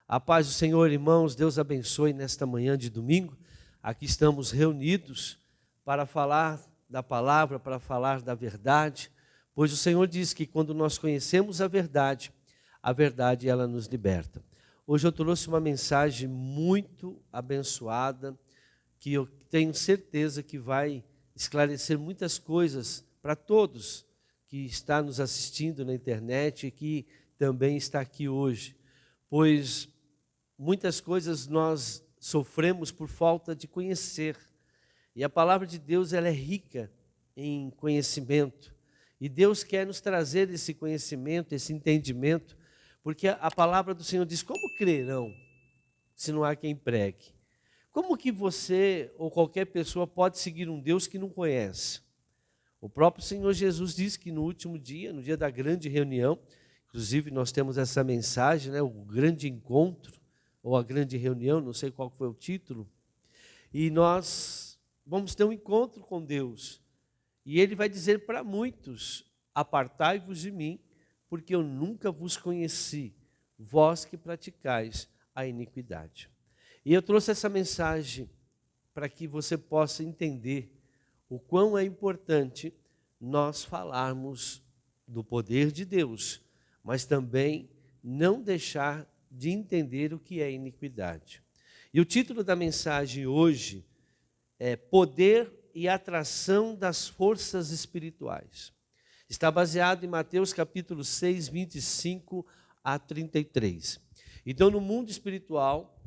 A paz do Senhor, irmãos, Deus abençoe nesta manhã de domingo. Aqui estamos reunidos para falar da palavra, para falar da verdade, pois o Senhor diz que quando nós conhecemos a verdade ela nos liberta. Hoje eu trouxe uma mensagem muito abençoada, que eu tenho certeza que vai esclarecer muitas coisas para todos que está nos assistindo na internet e que também está aqui hoje, pois muitas coisas nós sofremos por falta de conhecer. E a palavra de Deus ela é rica em conhecimento. E Deus quer nos trazer esse conhecimento, esse entendimento, porque a palavra do Senhor diz: como crerão se não há quem pregue? Como que você ou qualquer pessoa pode seguir um Deus que não conhece? O próprio Senhor Jesus disse que no último dia, no dia da grande reunião, inclusive nós temos essa mensagem, né, o grande encontro, ou a grande reunião, não sei qual foi o título, e nós vamos ter um encontro com Deus, e Ele vai dizer para muitos: apartai-vos de mim, porque eu nunca vos conheci, vós que praticais a iniquidade. E eu trouxe essa mensagem para que você possa entender o quão é importante nós falarmos do poder de Deus, mas também não deixar de entender o que é iniquidade. E o título da mensagem hoje é Poder e Atração das Forças Espirituais. Está baseado em Mateus capítulo 6, 25 a 33. Então, no mundo espiritual,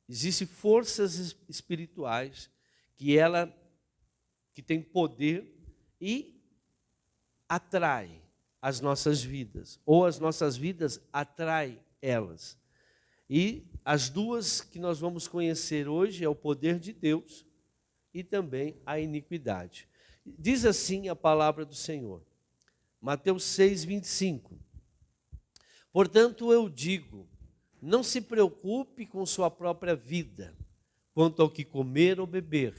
existem forças espirituais que têm poder e atrai as nossas vidas, ou as nossas vidas atraem elas. E as duas que nós vamos conhecer hoje é o poder de Deus e também a iniquidade. Diz assim a palavra do Senhor, Mateus 6, 25. Portanto, eu digo, não se preocupe com sua própria vida, quanto ao que comer ou beber,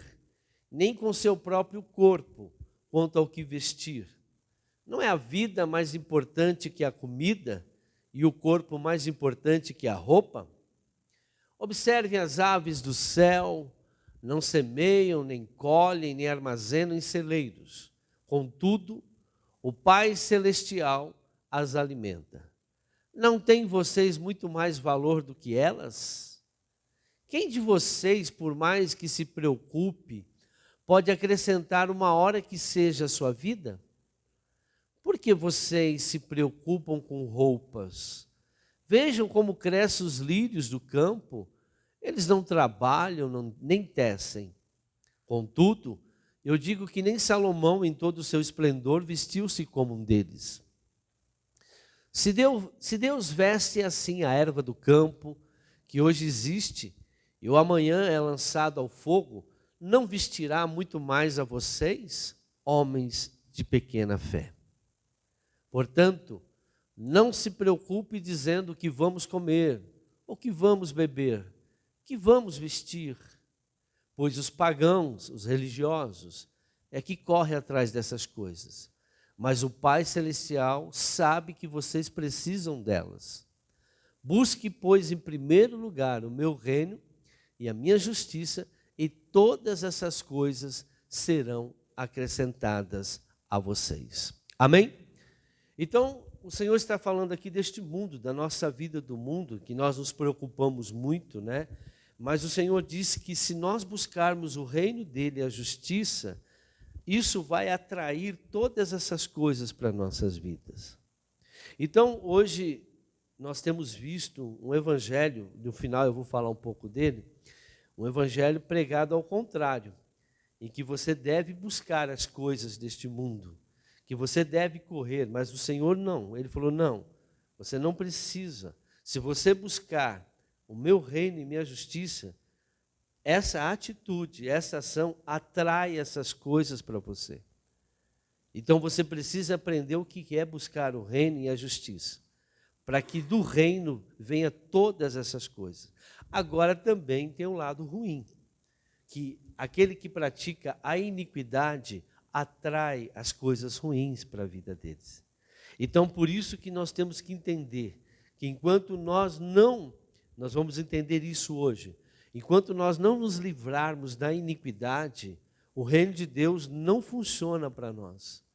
nem com seu próprio corpo, quanto ao que vestir. Não é a vida mais importante que a comida e o corpo mais importante que a roupa? Observem as aves do céu, não semeiam, nem colhem, nem armazenam em celeiros. Contudo, o Pai Celestial as alimenta. Não têm vocês muito mais valor do que elas? Quem de vocês, por mais que se preocupe, pode acrescentar uma hora que seja a sua vida? Por que vocês se preocupam com roupas? Vejam como crescem os lírios do campo. Eles não trabalham, nem tecem. Contudo, eu digo que nem Salomão, em todo o seu esplendor, vestiu-se como um deles. Se Deus veste assim a erva do campo, que hoje existe, e o amanhã é lançado ao fogo, não vestirá muito mais a vocês, homens de pequena fé? Portanto, não se preocupe dizendo o que vamos comer, ou que vamos beber, que vamos vestir, pois os pagãos, os religiosos, é que correm atrás dessas coisas. Mas o Pai Celestial sabe que vocês precisam delas. Busque, pois, em primeiro lugar o meu reino e a minha justiça, e todas essas coisas serão acrescentadas a vocês. Amém? Então, o Senhor está falando aqui deste mundo, da nossa vida do mundo, que nós nos preocupamos muito, né? Mas o Senhor disse que se nós buscarmos o reino dele e a justiça, isso vai atrair todas essas coisas para nossas vidas. Então, hoje, nós temos visto um evangelho, no final eu vou falar um pouco dele, um evangelho pregado ao contrário, em que você deve buscar as coisas deste mundo, que você deve correr, mas o Senhor não. Ele falou: não, você não precisa. Se você buscar o meu reino e minha justiça, essa atitude, essa ação atrai essas coisas para você. Então você precisa aprender o que é buscar o reino e a justiça, para que do reino venha todas essas coisas. Agora também tem um lado ruim, que aquele que pratica a iniquidade atrai as coisas ruins para a vida deles. Então, por isso que nós temos que entender que enquanto nós não Nós vamos entender isso hoje. Enquanto nós não nos livrarmos da iniquidade, o reino de Deus não funciona para nós.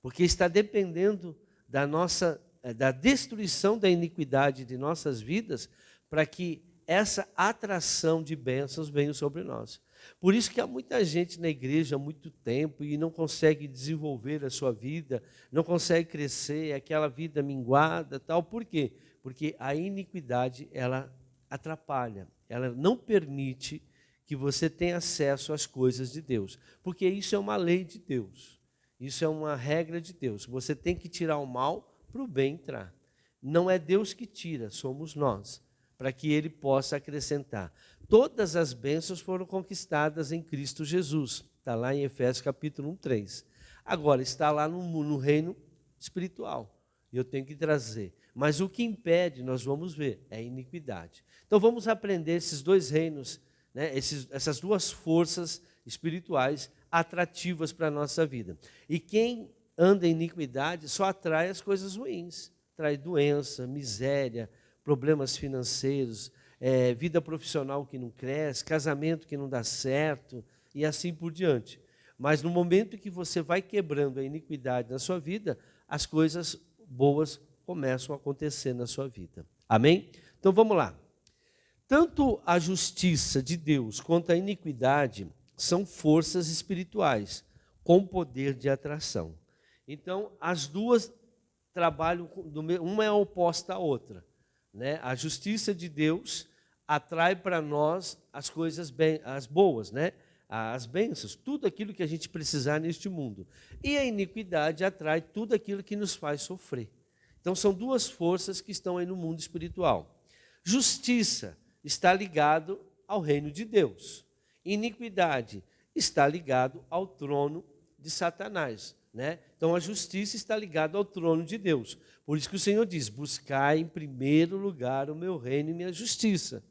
Porque está dependendo da destruição da iniquidade de nossas vidas para que essa atração de bênçãos venha sobre nós. Por isso que há muita gente na igreja há muito tempo e não consegue desenvolver a sua vida, não consegue crescer, aquela vida minguada, tal. Por quê? Porque a iniquidade, ela atrapalha, ela não permite que você tenha acesso às coisas de Deus. Porque isso é uma lei de Deus, isso é uma regra de Deus. Você tem que tirar o mal para o bem entrar. Não é Deus que tira, somos nós, para que Ele possa acrescentar. Todas as bênçãos foram conquistadas em Cristo Jesus. Está lá em Efésios capítulo 1, 3. Agora, está lá no reino espiritual. E eu tenho que trazer. Mas o que impede, nós vamos ver, é a iniquidade. Então vamos aprender esses dois reinos, né, essas duas forças espirituais atrativas para a nossa vida. E quem anda em iniquidade só atrai as coisas ruins. Atrai doença, miséria, problemas financeiros, vida profissional que não cresce, casamento que não dá certo e assim por diante. Mas no momento que você vai quebrando a iniquidade na sua vida, as coisas boas começam a acontecer na sua vida. Amém? Então vamos lá. Tanto a justiça de Deus quanto a iniquidade são forças espirituais com poder de atração. Então as duas trabalham, uma é oposta à outra, né? A justiça de Deus atrai para nós as coisas as boas, né? As bênçãos, tudo aquilo que a gente precisar neste mundo. E a iniquidade atrai tudo aquilo que nos faz sofrer. Então são duas forças que estão aí no mundo espiritual. Justiça está ligado ao reino de Deus. Iniquidade está ligado ao trono de Satanás, né? Então a justiça está ligada ao trono de Deus. Por isso que o Senhor diz: buscai em primeiro lugar o meu reino e minha justiça,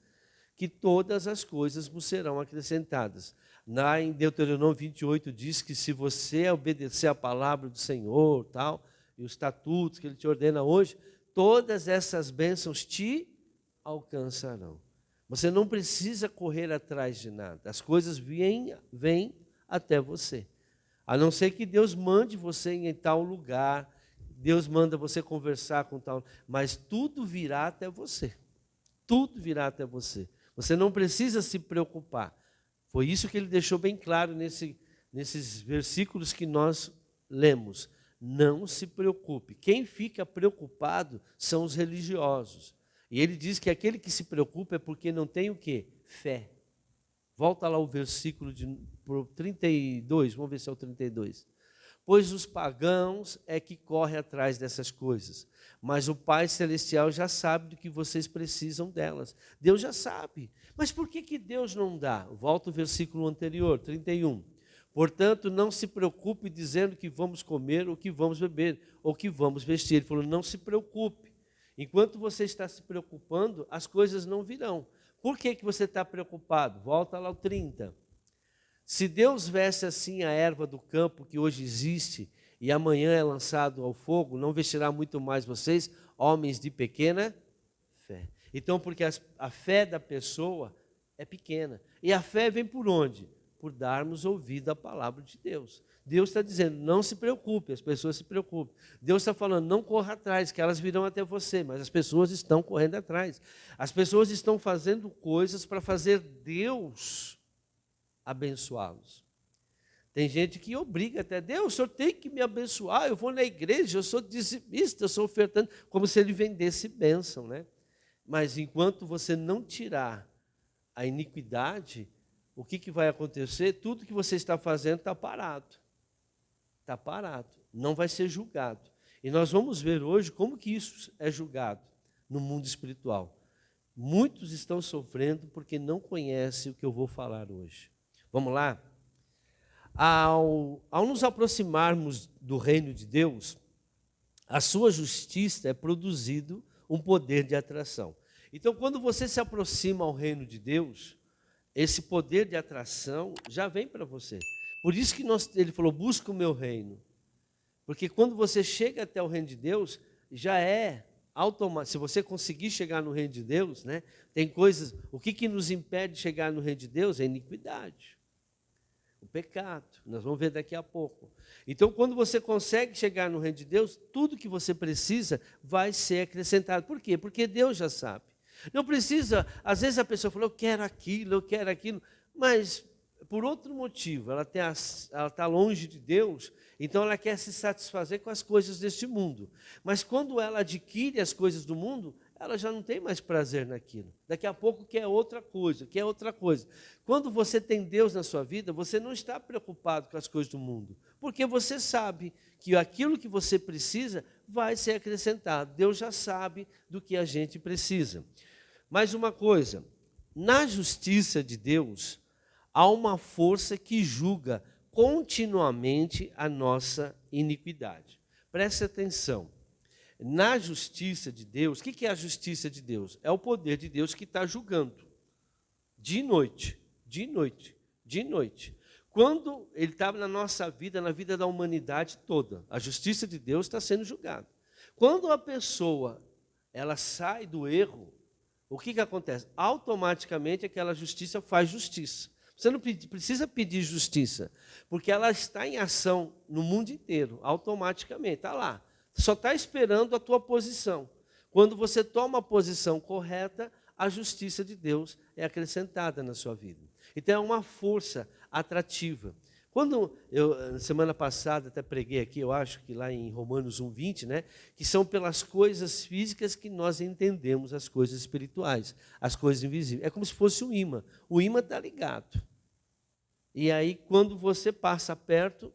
que todas as coisas vos serão acrescentadas. Lá em Deuteronômio 28 diz que se você obedecer a palavra do Senhor, tal, e os estatutos que Ele te ordena hoje, todas essas bênçãos te alcançarão. Você não precisa correr atrás de nada. As coisas vêm até você. A não ser que Deus mande você em tal lugar, Deus manda você conversar com tal, mas tudo virá até você. Tudo virá até você. Você não precisa se preocupar. Foi isso que Ele deixou bem claro nesses versículos que nós lemos. Não se preocupe. Quem fica preocupado são os religiosos. E Ele diz que aquele que se preocupa é porque não tem o quê? Fé. Volta lá o versículo 32, vamos ver se é o 32. Pois os pagãos é que correm atrás dessas coisas, mas o Pai Celestial já sabe do que vocês precisam delas. Deus já sabe. Mas por que Deus não dá? Volta o versículo anterior, 31. Portanto, não se preocupe dizendo que vamos comer, ou que vamos beber, ou que vamos vestir. Ele falou: não se preocupe. Enquanto você está se preocupando, as coisas não virão. Por que você está preocupado? Volta lá ao 30. Se Deus veste assim a erva do campo que hoje existe e amanhã é lançado ao fogo, não vestirá muito mais vocês, homens de pequena fé. Então, porque a fé da pessoa é pequena. E a fé vem por onde? Por darmos ouvido à palavra de Deus. Deus está dizendo: não se preocupe, as pessoas se preocupem. Deus está falando: não corra atrás, que elas virão até você, mas as pessoas estão correndo atrás. As pessoas estão fazendo coisas para fazer Deus abençoá-los. Tem gente que obriga até: Deus, o Senhor tem que me abençoar, eu vou na igreja, eu sou dizimista, eu sou ofertante, como se Ele vendesse bênção, né? Mas enquanto você não tirar a iniquidade, o que vai acontecer? Tudo que você está fazendo está parado. Está parado, não vai ser julgado. E nós vamos ver hoje como que isso é julgado no mundo espiritual. Muitos estão sofrendo porque não conhecem o que eu vou falar hoje. Vamos lá? Ao nos aproximarmos do reino de Deus, a sua justiça é produzido um poder de atração. Então, quando você se aproxima ao reino de Deus, esse poder de atração já vem para você. Por isso que Ele falou: busca o meu reino. Porque quando você chega até o reino de Deus, já é se você conseguir chegar no reino de Deus, né, tem coisas, o que nos impede de chegar no reino de Deus é a iniquidade, o pecado, nós vamos ver daqui a pouco. Então, quando você consegue chegar no reino de Deus, tudo que você precisa vai ser acrescentado. Por quê? Porque Deus já sabe. Não precisa, às vezes a pessoa fala, eu quero aquilo, mas por outro motivo, ela está longe de Deus, então ela quer se satisfazer com as coisas deste mundo. Mas quando ela adquire as coisas do mundo, ela já não tem mais prazer naquilo. Daqui a pouco quer outra coisa. Quando você tem Deus na sua vida, você não está preocupado com as coisas do mundo, porque você sabe que aquilo que você precisa vai ser acrescentado. Deus já sabe do que a gente precisa. Mais uma coisa, na justiça de Deus, há uma força que julga continuamente a nossa iniquidade. Preste atenção. Na justiça de Deus, o que é a justiça de Deus? É o poder de Deus que está julgando. De noite. Quando ele estava na nossa vida, na vida da humanidade toda, a justiça de Deus está sendo julgada. Quando a pessoa ela sai do erro, o que acontece? Automaticamente aquela justiça faz justiça. Você não precisa pedir justiça, porque ela está em ação no mundo inteiro, automaticamente, está lá. Só está esperando a tua posição. Quando você toma a posição correta, a justiça de Deus é acrescentada na sua vida. Então é uma força atrativa. Quando eu, semana passada, até preguei aqui, eu acho que lá em Romanos 1:20, né, que são pelas coisas físicas que nós entendemos as coisas espirituais, as coisas invisíveis. É como se fosse um imã. O imã está ligado. E aí, quando você passa perto,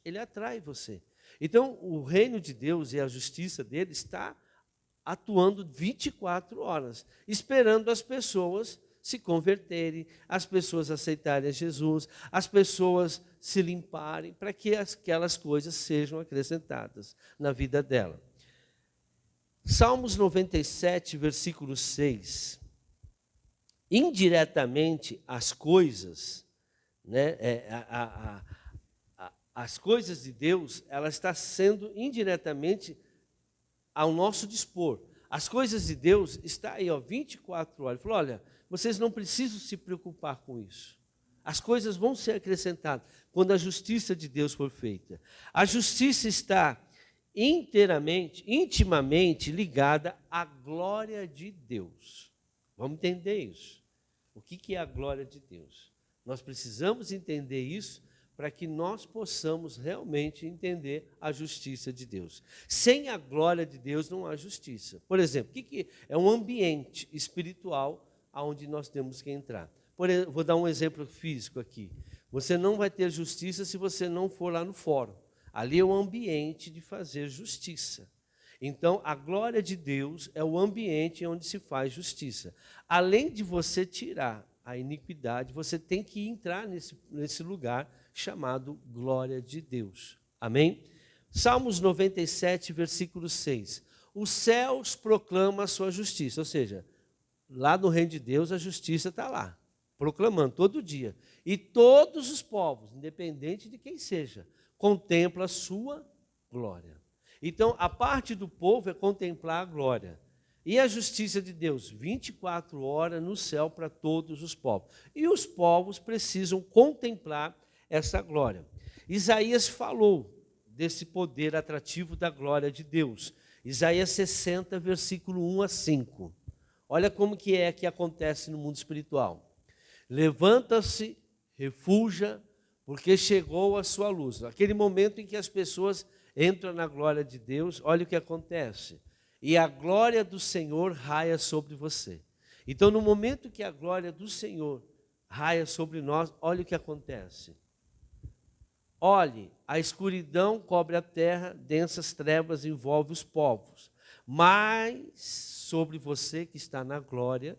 ele atrai você. Então, o reino de Deus e a justiça dele está atuando 24 horas, esperando as pessoas se converterem, as pessoas aceitarem a Jesus, as pessoas se limparem, para que aquelas coisas sejam acrescentadas na vida dela. Salmos 97, versículo 6. Indiretamente, as coisas, né, as coisas de Deus, ela está sendo indiretamente ao nosso dispor. As coisas de Deus está aí, 24 horas. Ele falou, olha, vocês não precisam se preocupar com isso. As coisas vão ser acrescentadas quando a justiça de Deus for feita. A justiça está intimamente ligada à glória de Deus. Vamos entender isso. O que é a glória de Deus? Nós precisamos entender isso para que nós possamos realmente entender a justiça de Deus. Sem a glória de Deus não há justiça. Por exemplo, o que é um ambiente espiritual onde nós temos que entrar? Vou dar um exemplo físico aqui. Você não vai ter justiça se você não for lá no fórum. Ali é o ambiente de fazer justiça. Então, a glória de Deus é o ambiente onde se faz justiça. Além de você tirar a iniquidade, você tem que entrar nesse lugar chamado glória de Deus. Amém? Salmos 97, versículo 6. Os céus proclamam a sua justiça, ou seja, lá no reino de Deus a justiça está lá, proclamando todo dia. E todos os povos, independente de quem seja, contemplam a sua glória. Então, a parte do povo é contemplar a glória. E a justiça de Deus, 24 horas no céu para todos os povos. E os povos precisam contemplar essa glória. Isaías falou desse poder atrativo da glória de Deus. Isaías 60, versículo 1 a 5. Olha como que acontece no mundo espiritual. Levanta-se, refugia, porque chegou a sua luz. Aquele momento em que as pessoas entram na glória de Deus, olha o que acontece. E a glória do Senhor raia sobre você. Então, no momento que a glória do Senhor raia sobre nós, olha o que acontece. Olhe, a escuridão cobre a terra, densas trevas envolvem os povos. Mas sobre você que está na glória,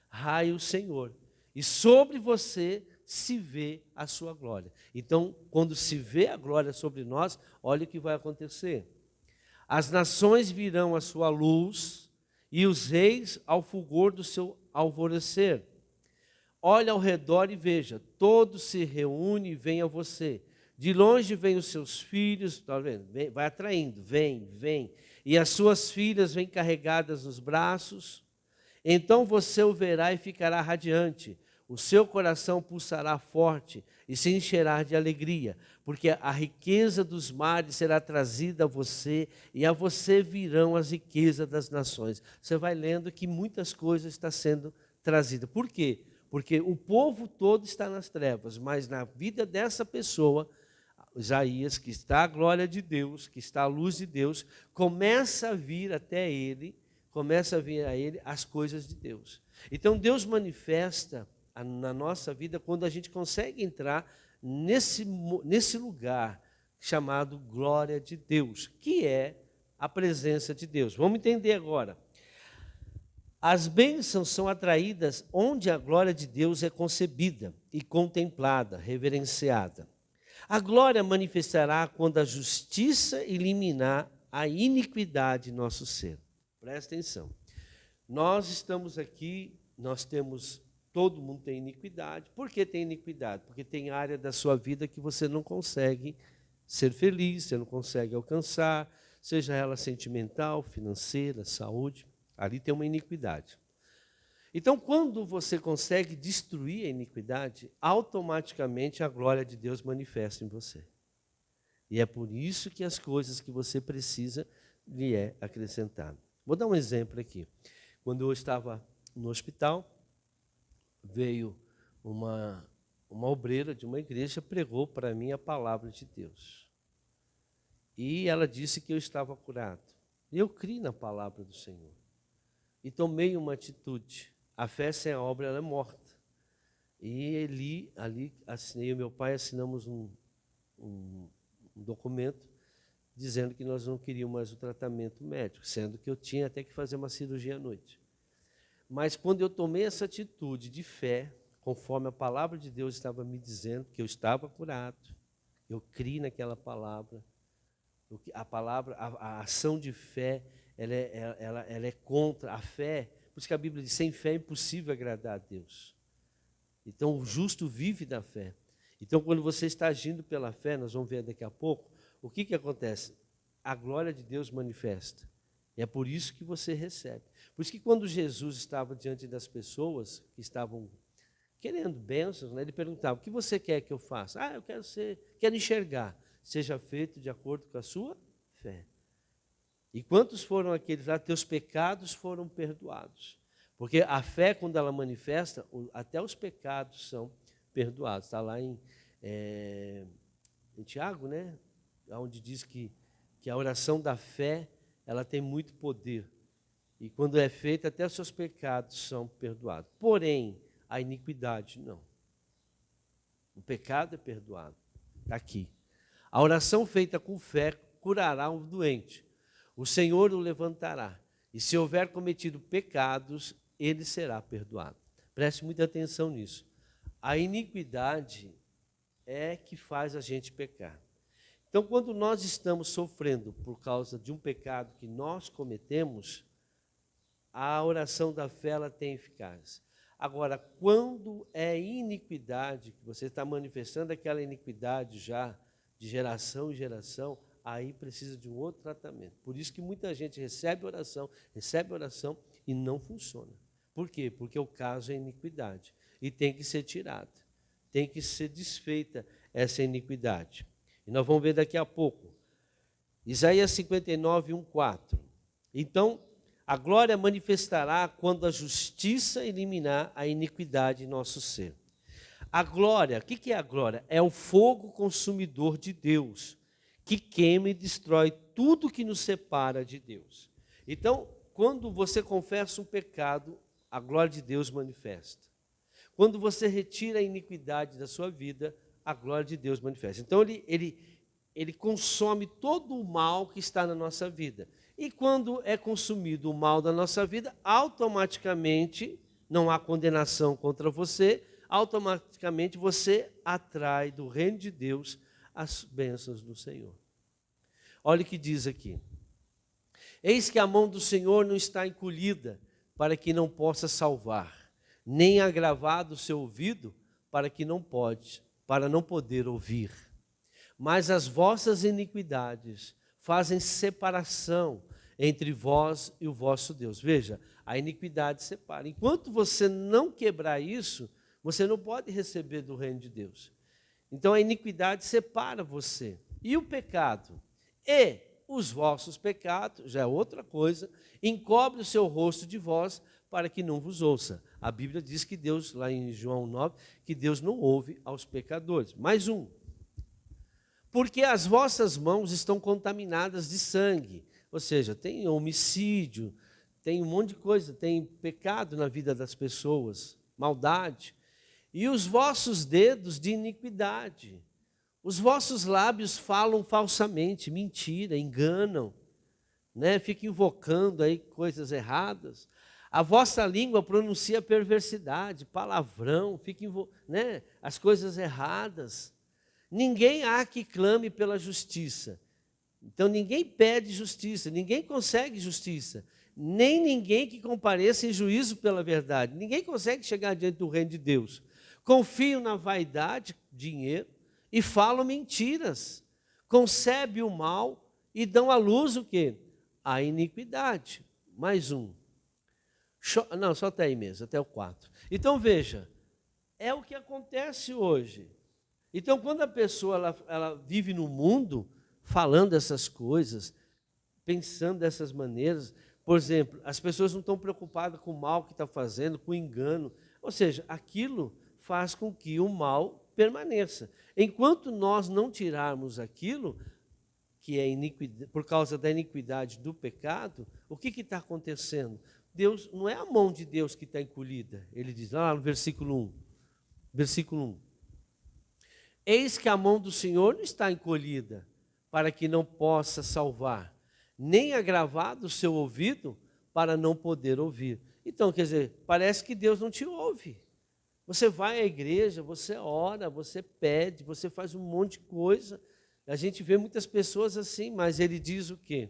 raia o Senhor. E sobre você se vê a sua glória. Então, quando se vê a glória sobre nós, olha o que vai acontecer. As nações virão à sua luz e os reis ao fulgor do seu alvorecer. Olha ao redor e veja, todos se reúnem e vêm a você. De longe vêm os seus filhos, tá vendo? Vai atraindo, vem. E as suas filhas vêm carregadas nos braços. Então você o verá e ficará radiante. O seu coração pulsará forte e se encherá de alegria, porque a riqueza dos mares será trazida a você, e a você virão as riquezas das nações. Você vai lendo que muitas coisas estão sendo trazidas. Por quê? Porque o povo todo está nas trevas, mas na vida dessa pessoa, Isaías, que está a glória de Deus, que está a luz de Deus, começa a vir até ele, começa a vir a ele as coisas de Deus. Então Deus manifesta na nossa vida quando a gente consegue entrar nesse lugar chamado glória de Deus, que é a presença de Deus. Vamos entender agora. As bênçãos são atraídas onde a glória de Deus é concebida e contemplada, reverenciada. A glória manifestará quando a justiça eliminar a iniquidade em nosso ser. Presta atenção. Nós estamos aqui, todo mundo tem iniquidade. Por que tem iniquidade? Porque tem área da sua vida que você não consegue ser feliz, você não consegue alcançar, seja ela sentimental, financeira, saúde. Ali tem uma iniquidade. Então, quando você consegue destruir a iniquidade, automaticamente a glória de Deus manifesta em você. E é por isso que as coisas que você precisa lhe é acrescentado. Vou dar um exemplo aqui. Quando eu estava no hospital, veio uma obreira de uma igreja, pregou para mim a palavra de Deus. E ela disse que eu estava curado. E eu criei na palavra do Senhor. E tomei uma atitude. A fé sem a obra, ela é morta. E ali assinei, o meu pai, assinamos um documento dizendo que nós não queríamos mais o tratamento médico, sendo que eu tinha até que fazer uma cirurgia à noite. Mas quando eu tomei essa atitude de fé, conforme a palavra de Deus estava me dizendo que eu estava curado, eu criei naquela palavra, a ação de fé, ela é contra a fé. Por isso que a Bíblia diz, sem fé é impossível agradar a Deus. Então, o justo vive da fé. Então, quando você está agindo pela fé, nós vamos ver daqui a pouco, o que acontece? A glória de Deus manifesta. E é por isso que você recebe. Por isso que quando Jesus estava diante das pessoas que estavam querendo bênçãos, né, ele perguntava, o que você quer que eu faça? Eu quero enxergar. Seja feito de acordo com a sua fé. E quantos foram aqueles lá? Teus pecados foram perdoados. Porque a fé, quando ela manifesta, até os pecados são perdoados. Está lá em Tiago, né? Onde diz que a oração da fé, ela tem muito poder. E quando é feita, até os seus pecados são perdoados. Porém, a iniquidade, não. O pecado é perdoado. Está aqui. A oração feita com fé curará um doente. O Senhor o levantará, e se houver cometido pecados, ele será perdoado. Preste muita atenção nisso. A iniquidade é que faz a gente pecar. Então, quando nós estamos sofrendo por causa de um pecado que nós cometemos, a oração da fé ela tem eficácia. Agora, quando é iniquidade, que você está manifestando aquela iniquidade já de geração em geração, aí precisa de um outro tratamento. Por isso que muita gente recebe oração e não funciona. Por quê? Porque o caso é iniquidade e tem que ser tirada, tem que ser desfeita essa iniquidade. E nós vamos ver daqui a pouco. Isaías 59, 1, 4. Então, a glória manifestará quando a justiça eliminar a iniquidade em nosso ser. A glória, o que é a glória? É o fogo consumidor de Deus, que queima e destrói tudo que nos separa de Deus. Então, quando você confessa um pecado, a glória de Deus manifesta. Quando você retira a iniquidade da sua vida, a glória de Deus manifesta. Então, ele consome todo o mal que está na nossa vida. E quando é consumido o mal da nossa vida, automaticamente, não há condenação contra você, automaticamente você atrai do reino de Deus as bênçãos do Senhor. Olha o que diz aqui. Eis que a mão do Senhor não está encolhida para que não possa salvar, nem agravado o seu ouvido para não poder ouvir. mas as vossas iniquidades fazem separação entre vós e o vosso Deus. Veja, a iniquidade separa. Enquanto você não quebrar isso, você não pode receber do reino de Deus. Então a iniquidade separa você. E o pecado? E os vossos pecados, já é outra coisa, encobre o seu rosto de vós para que não vos ouça. A Bíblia diz que Deus, lá em João 9, que Deus não ouve aos pecadores. Mais um. Porque as vossas mãos estão contaminadas de sangue. Ou seja, tem homicídio, tem um monte de coisa, tem pecado na vida das pessoas, maldade. E os vossos dedos de iniquidade. Os vossos lábios falam falsamente, mentira, enganam, né? Ficam invocando aí coisas erradas. A vossa língua pronuncia perversidade, palavrão, fica né? As coisas erradas. Ninguém há que clame pela justiça. Então ninguém pede justiça, ninguém consegue justiça, nem ninguém que compareça em juízo pela verdade. Ninguém consegue chegar diante do reino de Deus. Confiam na vaidade, dinheiro, e falam mentiras. Concebem o mal e dão à luz o quê? A iniquidade. Mais um. Não, só até aí mesmo, até o 4. Então veja, é o que acontece hoje. Então quando a pessoa ela vive no mundo falando essas coisas, pensando dessas maneiras, por exemplo, as pessoas não estão preocupadas com o mal que está fazendo, com o engano. Ou seja, aquilo faz com que o mal permaneça. Enquanto nós não tirarmos aquilo, que é iniquidade, por causa da iniquidade do pecado, o que está acontecendo? Deus, não é a mão de Deus que está encolhida. Ele diz lá no versículo 1. Versículo 1. Eis que a mão do Senhor não está encolhida, para que não possa salvar, nem agravado o seu ouvido, para não poder ouvir. Então, quer dizer, parece que Deus não te ouve. Você vai à igreja, você ora, você pede, você faz um monte de coisa. A gente vê muitas pessoas assim, mas ele diz o quê?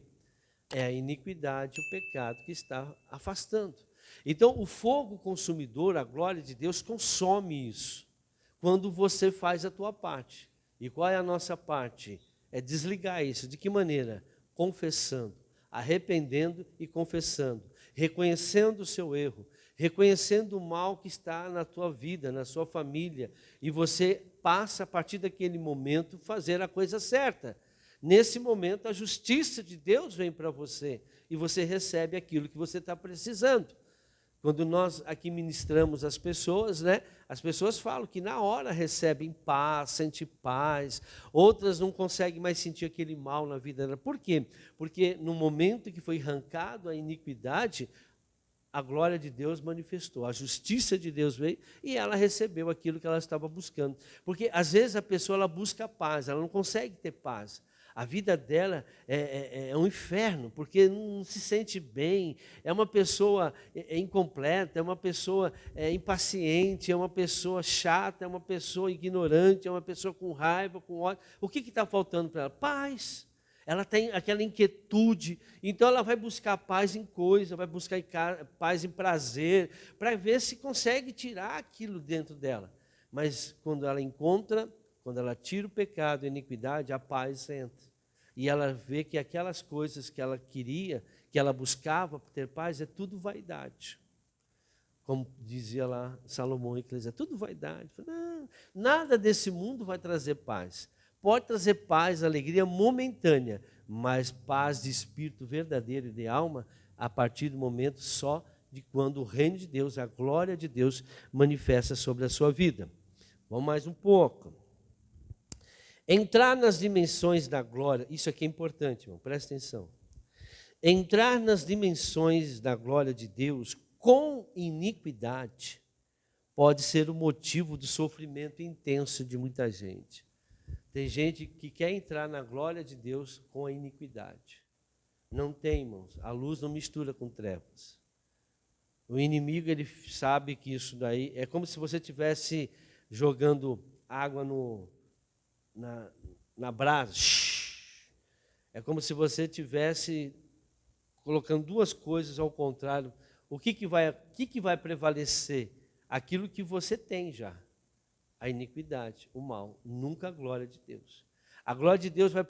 É a iniquidade, o pecado que está afastando. Então, o fogo consumidor, a glória de Deus, consome isso, quando você faz a tua parte. E qual é a nossa parte? É desligar isso. De que maneira? Confessando, arrependendo e confessando, reconhecendo o seu erro, reconhecendo o mal que está na tua vida, na sua família, e você passa, a partir daquele momento, fazer a coisa certa. Nesse momento, a justiça de Deus vem para você, e você recebe aquilo que você está precisando. Quando nós aqui ministramos as pessoas, né? As pessoas falam que na hora recebem paz, sentem paz, outras não conseguem mais sentir aquele mal na vida dela. Por quê? Porque no momento que foi arrancado a iniquidade, a glória de Deus manifestou, a justiça de Deus veio e ela recebeu aquilo que ela estava buscando. Porque às vezes a pessoa ela busca paz, ela não consegue ter paz. A vida dela é um inferno, porque não se sente bem, é uma pessoa incompleta, é uma pessoa impaciente, é uma pessoa chata, é uma pessoa ignorante, é uma pessoa com raiva, com ódio. O que está faltando para ela? Paz. Ela tem aquela inquietude, então ela vai buscar paz em coisa, vai buscar paz em prazer, para ver se consegue tirar aquilo dentro dela. Mas quando ela encontra, quando ela tira o pecado e a iniquidade, a paz entra. E ela vê que aquelas coisas que ela queria, que ela buscava para ter paz, é tudo vaidade. Como dizia lá Salomão em Eclesiastes, é tudo vaidade. Não, nada desse mundo vai trazer paz. Pode trazer paz, alegria momentânea, mas paz de espírito verdadeiro e de alma, a partir do momento só de quando o reino de Deus, a glória de Deus, manifesta sobre a sua vida. Vamos mais um pouco. Entrar nas dimensões da glória, isso aqui é importante, irmão, presta atenção. Entrar nas dimensões da glória de Deus com iniquidade pode ser o motivo do sofrimento intenso de muita gente. Tem gente que quer entrar na glória de Deus com a iniquidade. Não tem, irmãos, a luz não mistura com trevas. O inimigo, ele sabe que isso daí é como se você estivesse jogando água na brasa. É como se você estivesse colocando duas coisas ao contrário. O que vai prevalecer? Aquilo que você tem já. A iniquidade, o mal, nunca a glória de Deus. A glória de Deus vai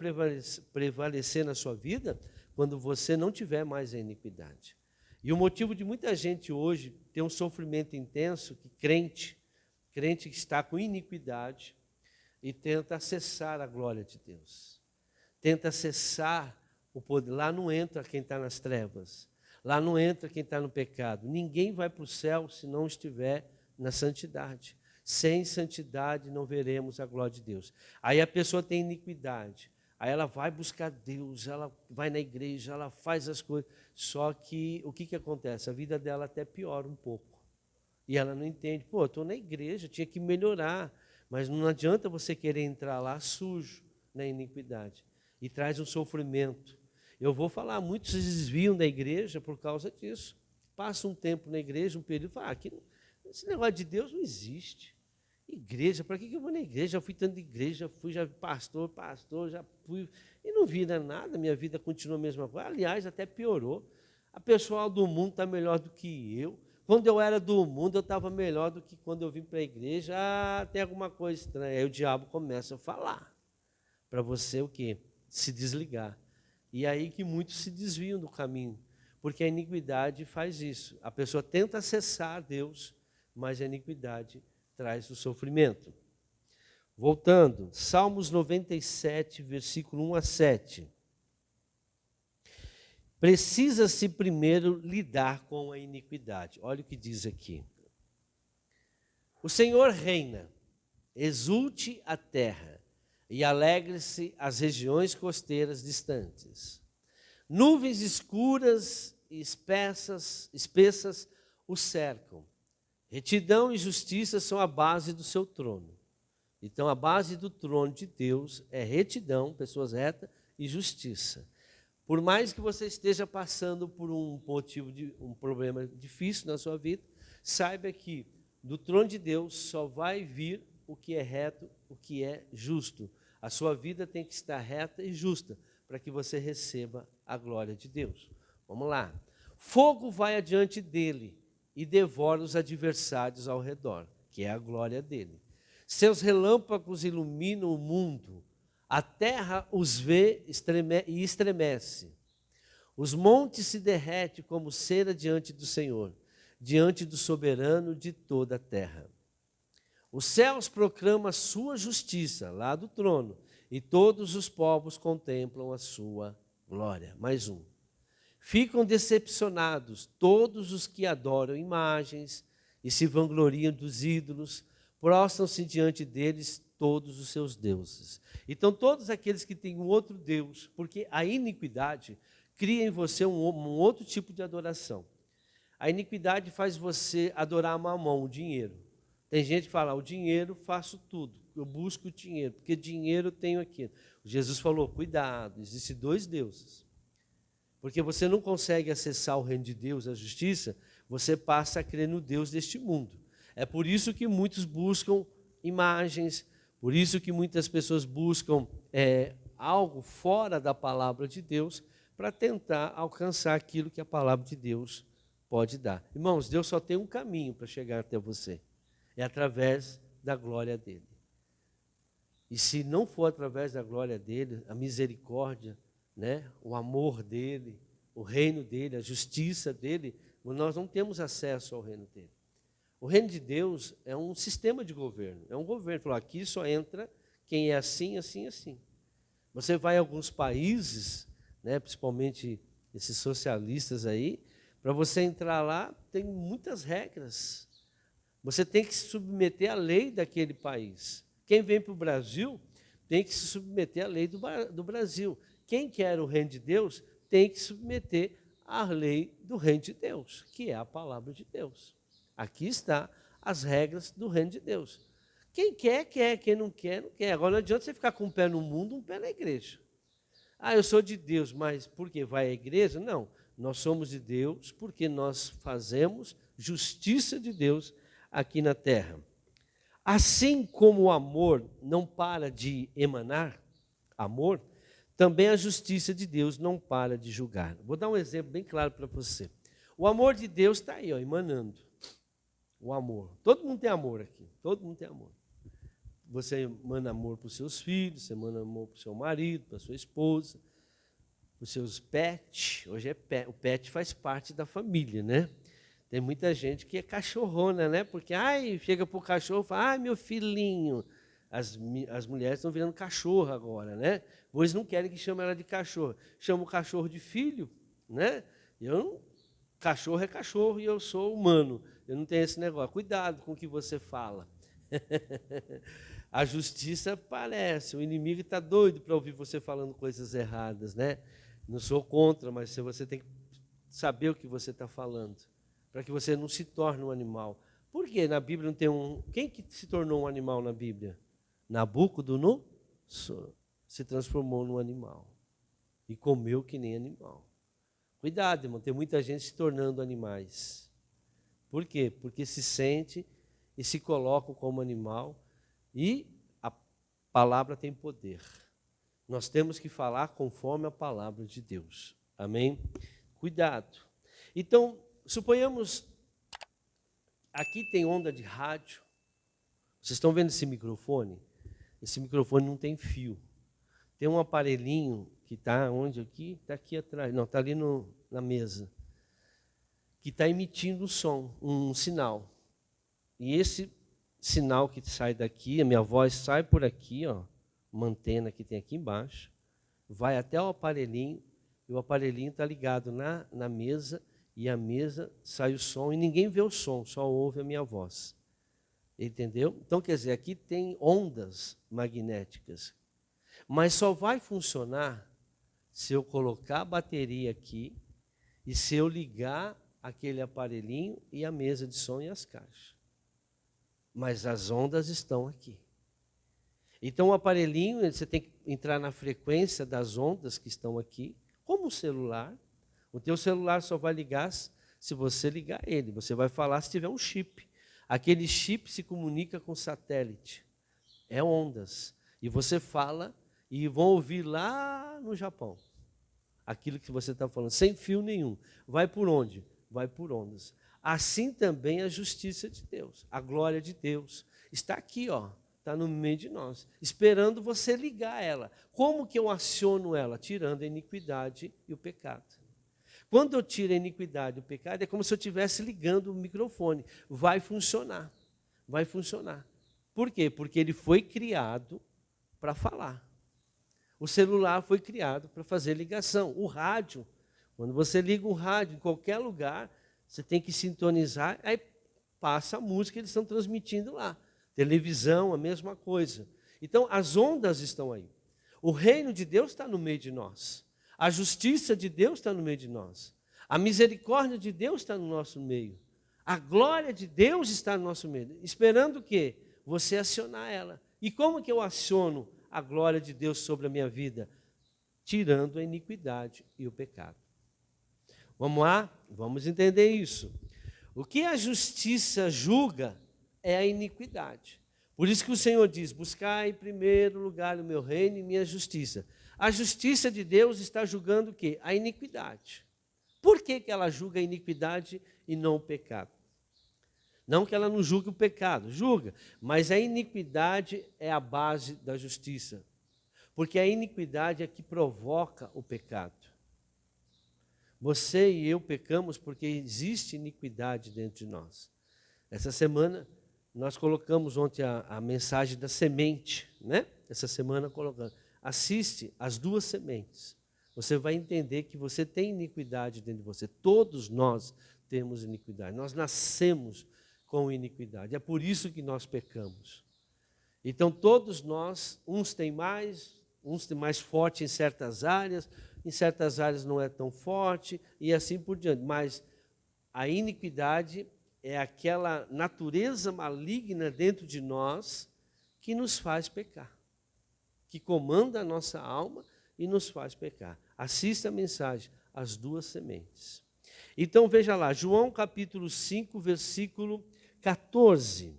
prevalecer na sua vida quando você não tiver mais a iniquidade. E o motivo de muita gente hoje ter um sofrimento intenso, que crente que está com iniquidade e tenta acessar a glória de Deus. Tenta acessar o poder. Lá não entra quem está nas trevas. Lá não entra quem está no pecado. Ninguém vai para o céu se não estiver na santidade. Sem santidade não veremos a glória de Deus. Aí a pessoa tem iniquidade. Aí ela vai buscar Deus, ela vai na igreja, ela faz as coisas. Só que o que acontece? A vida dela até piora um pouco. E ela não entende. Pô, eu estou na igreja, tinha que melhorar. Mas não adianta você querer entrar lá sujo na iniquidade. E traz um sofrimento. Eu vou falar, muitos se desviam da igreja por causa disso. Passa um tempo na igreja, um período, fala, esse negócio de Deus não existe. Igreja, para que eu vou na igreja? Já fui tanto de igreja, já pastor, já fui. E não vi nada, minha vida continua a mesma coisa. Aliás, até piorou. A pessoal do mundo está melhor do que eu. Quando eu era do mundo, eu estava melhor do que quando eu vim para a igreja. Ah, tem alguma coisa estranha. Aí o diabo começa a falar para você o quê? Se desligar. E aí que muitos se desviam do caminho, porque a iniquidade faz isso. A pessoa tenta acessar Deus, mas a iniquidade traz o sofrimento. Voltando, Salmos 97, versículo 1 a 7. Precisa-se primeiro lidar com a iniquidade. Olha o que diz aqui. O Senhor reina, exulte a terra e alegre-se as regiões costeiras distantes. Nuvens escuras e espessas o cercam. Retidão e justiça são a base do seu trono. Então, a base do trono de Deus é retidão, pessoas retas, e justiça. Por mais que você esteja passando por um problema difícil na sua vida, saiba que do trono de Deus só vai vir o que é reto, o que é justo. A sua vida tem que estar reta e justa para que você receba a glória de Deus. Vamos lá. Fogo vai adiante dele e devora os adversários ao redor, que é a glória dele. Seus relâmpagos iluminam o mundo. A terra os vê e estremece. Os montes se derretem como cera diante do Senhor, diante do soberano de toda a terra. Os céus proclamam a sua justiça, lá do trono, e todos os povos contemplam a sua glória. Mais um. Ficam decepcionados todos os que adoram imagens e se vangloriam dos ídolos, prostram-se diante deles todos os seus deuses. Então, todos aqueles que têm um outro Deus, porque a iniquidade cria em você um outro tipo de adoração. A iniquidade faz você adorar Mamon, o dinheiro. Tem gente que fala, o dinheiro faço tudo, eu busco o dinheiro, porque dinheiro eu tenho aqui. Jesus falou, cuidado, existem dois deuses. Porque você não consegue acessar o reino de Deus, a justiça, você passa a crer no Deus deste mundo. É por isso que muitos buscam imagens, por isso que muitas pessoas buscam algo fora da palavra de Deus para tentar alcançar aquilo que a palavra de Deus pode dar. Irmãos, Deus só tem um caminho para chegar até você. É através da glória dele. E se não for através da glória dele, a misericórdia, né, o amor dele, o reino dele, a justiça dele, nós não temos acesso ao reino dele. O reino de Deus é um sistema de governo. É um governo. Falou, aqui só entra quem é assim, assim, assim. Você vai a alguns países, né, principalmente esses socialistas aí, para você entrar lá, tem muitas regras. Você tem que se submeter à lei daquele país. Quem vem para o Brasil tem que se submeter à lei do Brasil. Quem quer o reino de Deus tem que se submeter à lei do reino de Deus, que é a palavra de Deus. Aqui está as regras do reino de Deus. Quem quer, quer. Quem não quer, não quer. Agora não adianta você ficar com um pé no mundo, um pé na igreja. Ah, eu sou de Deus, mas por que vai à igreja? Não, nós somos de Deus porque nós fazemos justiça de Deus aqui na terra. Assim como o amor não para de emanar amor, também a justiça de Deus não para de julgar. Vou dar um exemplo bem claro para você. O amor de Deus está aí, emanando. O amor. Todo mundo tem amor aqui. Todo mundo tem amor. você emana amor para os seus filhos, você emana amor para o seu marido, para a sua esposa, para os seus pets. Hoje o pet faz parte da família, né? Tem muita gente que é cachorrona, né? Porque chega para o cachorro e fala, meu filhinho. As mulheres estão virando cachorro agora, né? Pois não querem que chame ela de cachorro. Chama o cachorro de filho, né? Cachorro é cachorro e eu sou humano. Eu não tenho esse negócio. Cuidado com o que você fala. A justiça parece, o inimigo está doido para ouvir você falando coisas erradas, né? Não sou contra, mas você tem que saber o que você está falando, para que você não se torne um animal. Por que na Bíblia não tem um... Quem que se tornou um animal na Bíblia? Nabucodonosor se transformou num animal e comeu que nem animal. Cuidado, irmão, tem muita gente se tornando animais. Por quê? Porque se sente e se colocam como animal, e a palavra tem poder. Nós temos que falar conforme a palavra de Deus. Amém? Cuidado. Então, suponhamos, aqui tem onda de rádio. Vocês estão vendo esse microfone? Esse microfone não tem fio. Tem um aparelhinho que está onde aqui? Está aqui atrás. Não, está ali na mesa. Que está emitindo som, um sinal. E esse sinal que sai daqui, a minha voz sai por aqui, ó, uma antena que tem aqui embaixo, vai até o aparelhinho, e o aparelhinho está ligado na mesa, e a mesa sai o som, e ninguém vê o som, só ouve a minha voz. Entendeu? Então, quer dizer, aqui tem ondas magnéticas, mas só vai funcionar se eu colocar a bateria aqui, e se eu ligar aquele aparelhinho e a mesa de som e as caixas. Mas as ondas estão aqui. Então o aparelhinho, você tem que entrar na frequência das ondas que estão aqui, como o celular. O teu celular só vai ligar se você ligar ele. Você vai falar se tiver um chip. Aquele chip se comunica com satélite. É ondas. E você fala e vão ouvir lá no Japão. Aquilo que você está falando, sem fio nenhum. Vai por onde? Vai por ondas. Assim também a justiça de Deus, a glória de Deus, está aqui, ó, está no meio de nós, esperando você ligar ela. Como que eu aciono ela? Tirando a iniquidade e o pecado. Quando eu tiro a iniquidade e o pecado, é como se eu estivesse ligando o microfone. Vai funcionar, vai funcionar. Por quê? Porque ele foi criado para falar. O celular foi criado para fazer ligação. O rádio, quando você liga um rádio em qualquer lugar, você tem que sintonizar, aí passa a música que eles estão transmitindo lá. Televisão, a mesma coisa. Então, as ondas estão aí. O reino de Deus está no meio de nós. A justiça de Deus está no meio de nós. A misericórdia de Deus está no nosso meio. A glória de Deus está no nosso meio. Esperando o quê? Você acionar ela. E como que eu aciono a glória de Deus sobre a minha vida? Tirando a iniquidade e o pecado. Vamos lá? Vamos entender isso. O que a justiça julga é a iniquidade. Por isso que o Senhor diz, buscai em primeiro lugar o meu reino e minha justiça. A justiça de Deus está julgando o quê? A iniquidade. Por que ela julga a iniquidade e não o pecado? Não que ela não julgue o pecado, julga, mas a iniquidade é a base da justiça. Porque a iniquidade é que provoca o pecado. Você e eu pecamos porque existe iniquidade dentro de nós. Essa semana, nós colocamos ontem a mensagem da semente, né? Essa semana colocando. Assiste as duas sementes. Você vai entender que você tem iniquidade dentro de você. Todos nós temos iniquidade. Nós nascemos com iniquidade. É por isso que nós pecamos. Então, todos nós, uns têm mais forte em certas áreas não é tão forte, e assim por diante. Mas a iniquidade é aquela natureza maligna dentro de nós que nos faz pecar, que comanda a nossa alma e nos faz pecar. Assista a mensagem, as duas sementes. Então, veja lá, João capítulo 5, versículo 14.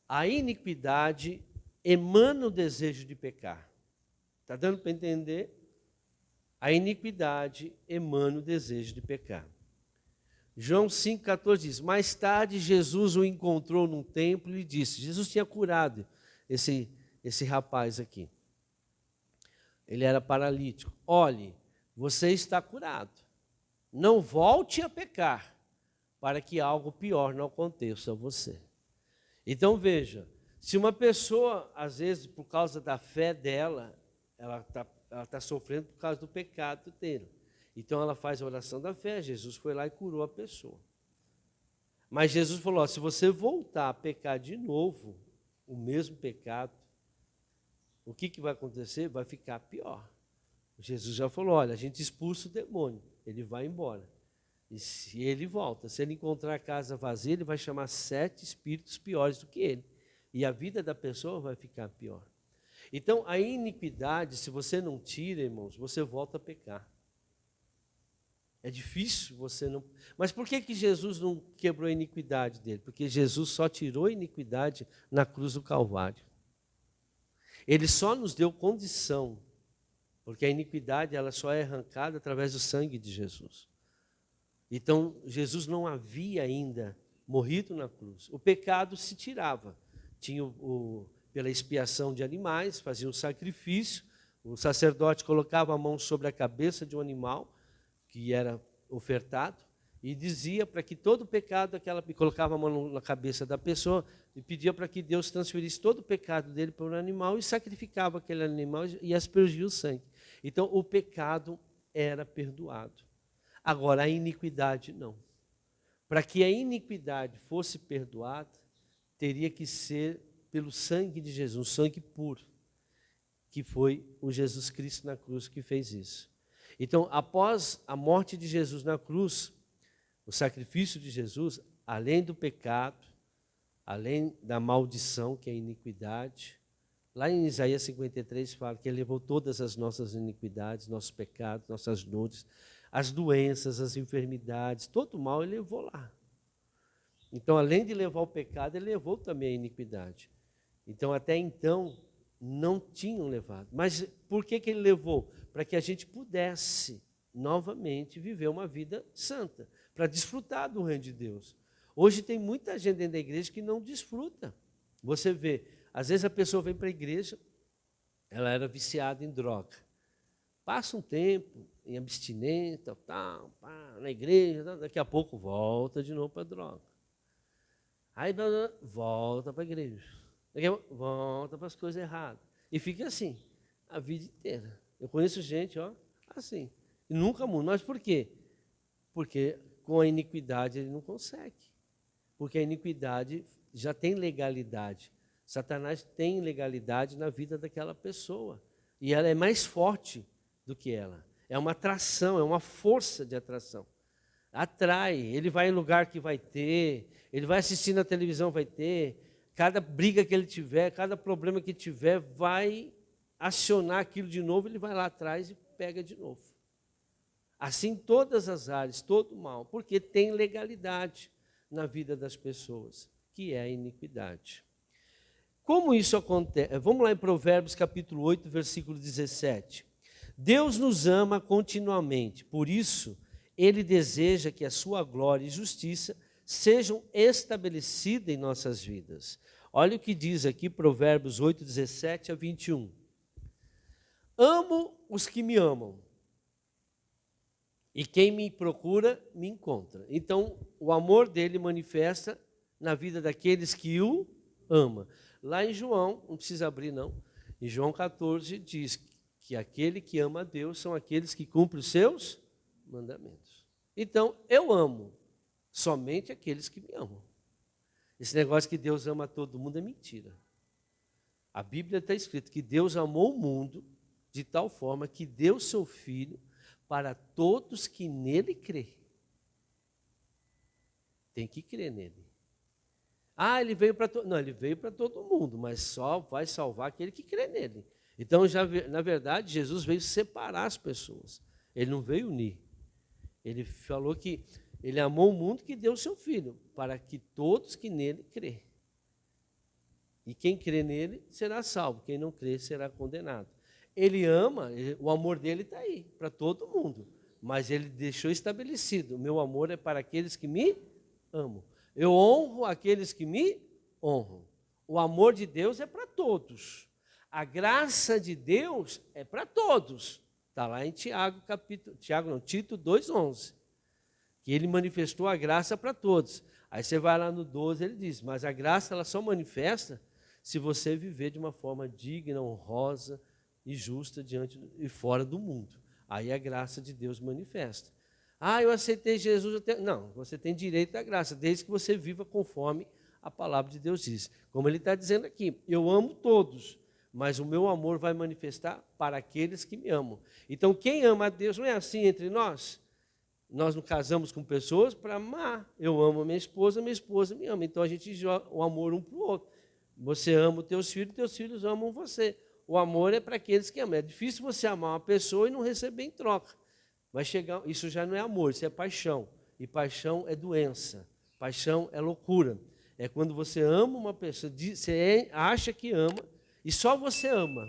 A iniquidade emana o desejo de pecar. Está dando para entender? A iniquidade emana o desejo de pecar. João 5,14 diz, mais tarde Jesus o encontrou num templo e disse, Jesus tinha curado esse rapaz aqui. Ele era paralítico. Olhe, você está curado. Não volte a pecar, para que algo pior não aconteça a você. Então veja, se uma pessoa, às vezes, por causa da fé dela, ela está sofrendo por causa do pecado dele. Então ela faz a oração da fé, Jesus foi lá e curou a pessoa. Mas Jesus falou, ó, se você voltar a pecar de novo, o mesmo pecado, o que vai acontecer? Vai ficar pior. Jesus já falou, olha, a gente expulsa o demônio, ele vai embora. E se ele volta, se ele encontrar a casa vazia, ele vai chamar 7 espíritos piores do que ele. E a vida da pessoa vai ficar pior. Então, a iniquidade, se você não tira, irmãos, você volta a pecar. É difícil você não... Mas por que Jesus não quebrou a iniquidade dele? Porque Jesus só tirou a iniquidade na cruz do Calvário. Ele só nos deu condição, porque a iniquidade ela só é arrancada através do sangue de Jesus. Então, Jesus não havia ainda morrido na cruz. O pecado se tirava. Tinha pela expiação de animais, fazia um sacrifício, o sacerdote colocava a mão sobre a cabeça de um animal que era ofertado e dizia para que todo o pecado, colocava a mão na cabeça da pessoa e pedia para que Deus transferisse todo o pecado dele para o animal e sacrificava aquele animal e aspergia o sangue. Então, o pecado era perdoado. Agora, a iniquidade não. Para que a iniquidade fosse perdoada, teria que ser pelo sangue de Jesus, um sangue puro, que foi o Jesus Cristo na cruz que fez isso. Então, após a morte de Jesus na cruz, o sacrifício de Jesus, além do pecado, além da maldição, que é a iniquidade, lá em Isaías 53 fala que ele levou todas as nossas iniquidades, nossos pecados, nossas dores, as doenças, as enfermidades, todo o mal ele levou lá. Então, além de levar o pecado, ele levou também a iniquidade. Então, até então, não tinham levado. Mas por que ele levou? Para que a gente pudesse novamente viver uma vida santa, para desfrutar do reino de Deus. Hoje tem muita gente dentro da igreja que não desfruta. Você vê, às vezes a pessoa vem para a igreja, ela era viciada em droga. Passa um tempo em abstinência, na igreja, daqui a pouco volta de novo para a droga. Aí volta para a igreja, daqui a pouco volta para as coisas erradas. E fica assim, a vida inteira. Eu conheço gente, assim, e nunca muda. Mas por quê? Porque com a iniquidade ele não consegue. Porque a iniquidade já tem legalidade. Satanás tem legalidade na vida daquela pessoa. E ela é mais forte do que ela. É uma atração, é uma força de atração. Atrai, ele vai em lugar que vai ter, ele vai assistir na televisão, vai ter, cada briga que ele tiver, cada problema que tiver, vai acionar aquilo de novo, ele vai lá atrás e pega de novo. Assim, todas as áreas, todo o mal, porque tem legalidade na vida das pessoas, que é a iniquidade. Como isso acontece? Vamos lá em Provérbios capítulo 8, versículo 17. Deus nos ama continuamente, por isso Ele deseja que a sua glória e justiça sejam estabelecidas em nossas vidas. Olha o que diz aqui Provérbios 8, 17 a 21. Amo os que me amam, e quem me procura, me encontra. Então, o amor dele manifesta na vida daqueles que o amam. Lá em João, não precisa abrir não, em João 14 diz que aquele que ama a Deus são aqueles que cumprem os seus mandamentos. Então, eu amo somente aqueles que me amam. Esse negócio que Deus ama todo mundo é mentira. A Bíblia está escrito que Deus amou o mundo de tal forma que deu seu Filho para todos que nele crê. Tem que crer nele. Ele veio para todo... Não, ele veio para todo mundo, mas só vai salvar aquele que crê nele. Então, na verdade, Jesus veio separar as pessoas. Ele não veio unir. Ele falou que ele amou o mundo que deu seu Filho, para que todos que nele crê. E quem crê nele será salvo, quem não crê será condenado. Ele ama, o amor dele está aí, para todo mundo. mas ele deixou estabelecido: o meu amor é para aqueles que me amam. Eu honro aqueles que me honram. O amor de Deus é para todos. A graça de Deus é para todos. Está lá em Tito 2,11. Que ele manifestou a graça para todos. Aí você vai lá no 12, ele diz: mas a graça ela só manifesta se você viver de uma forma digna, honrosa e justa diante e fora do mundo. Aí a graça de Deus manifesta. Ah, eu aceitei Jesus. Não, você tem direito à graça, desde que você viva conforme a palavra de Deus diz. Como ele está dizendo aqui: eu amo todos, mas o meu amor vai manifestar para aqueles que me amam. Então, quem ama a Deus, não é assim entre nós? Nós não casamos com pessoas para amar. Eu amo a minha esposa me ama. Então, a gente joga o amor um para o outro. Você ama os teus filhos amam você. O amor é para aqueles que amam. É difícil você amar uma pessoa e não receber em troca. Vai chegar, isso já não é amor, isso é paixão. E paixão é doença. Paixão é loucura. É quando você ama uma pessoa, você acha que ama, e só você ama.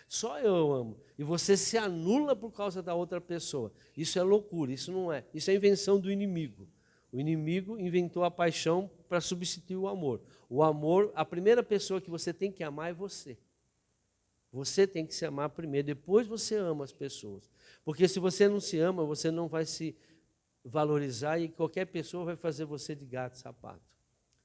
Só eu amo. E você se anula por causa da outra pessoa. Isso é loucura, isso não é. Isso é invenção do inimigo. O inimigo inventou a paixão para substituir o amor. O amor, a primeira pessoa que você tem que amar é você. Você tem que se amar primeiro, depois você ama as pessoas. Porque se você não se ama, você não vai se valorizar e qualquer pessoa vai fazer você de gato e sapato.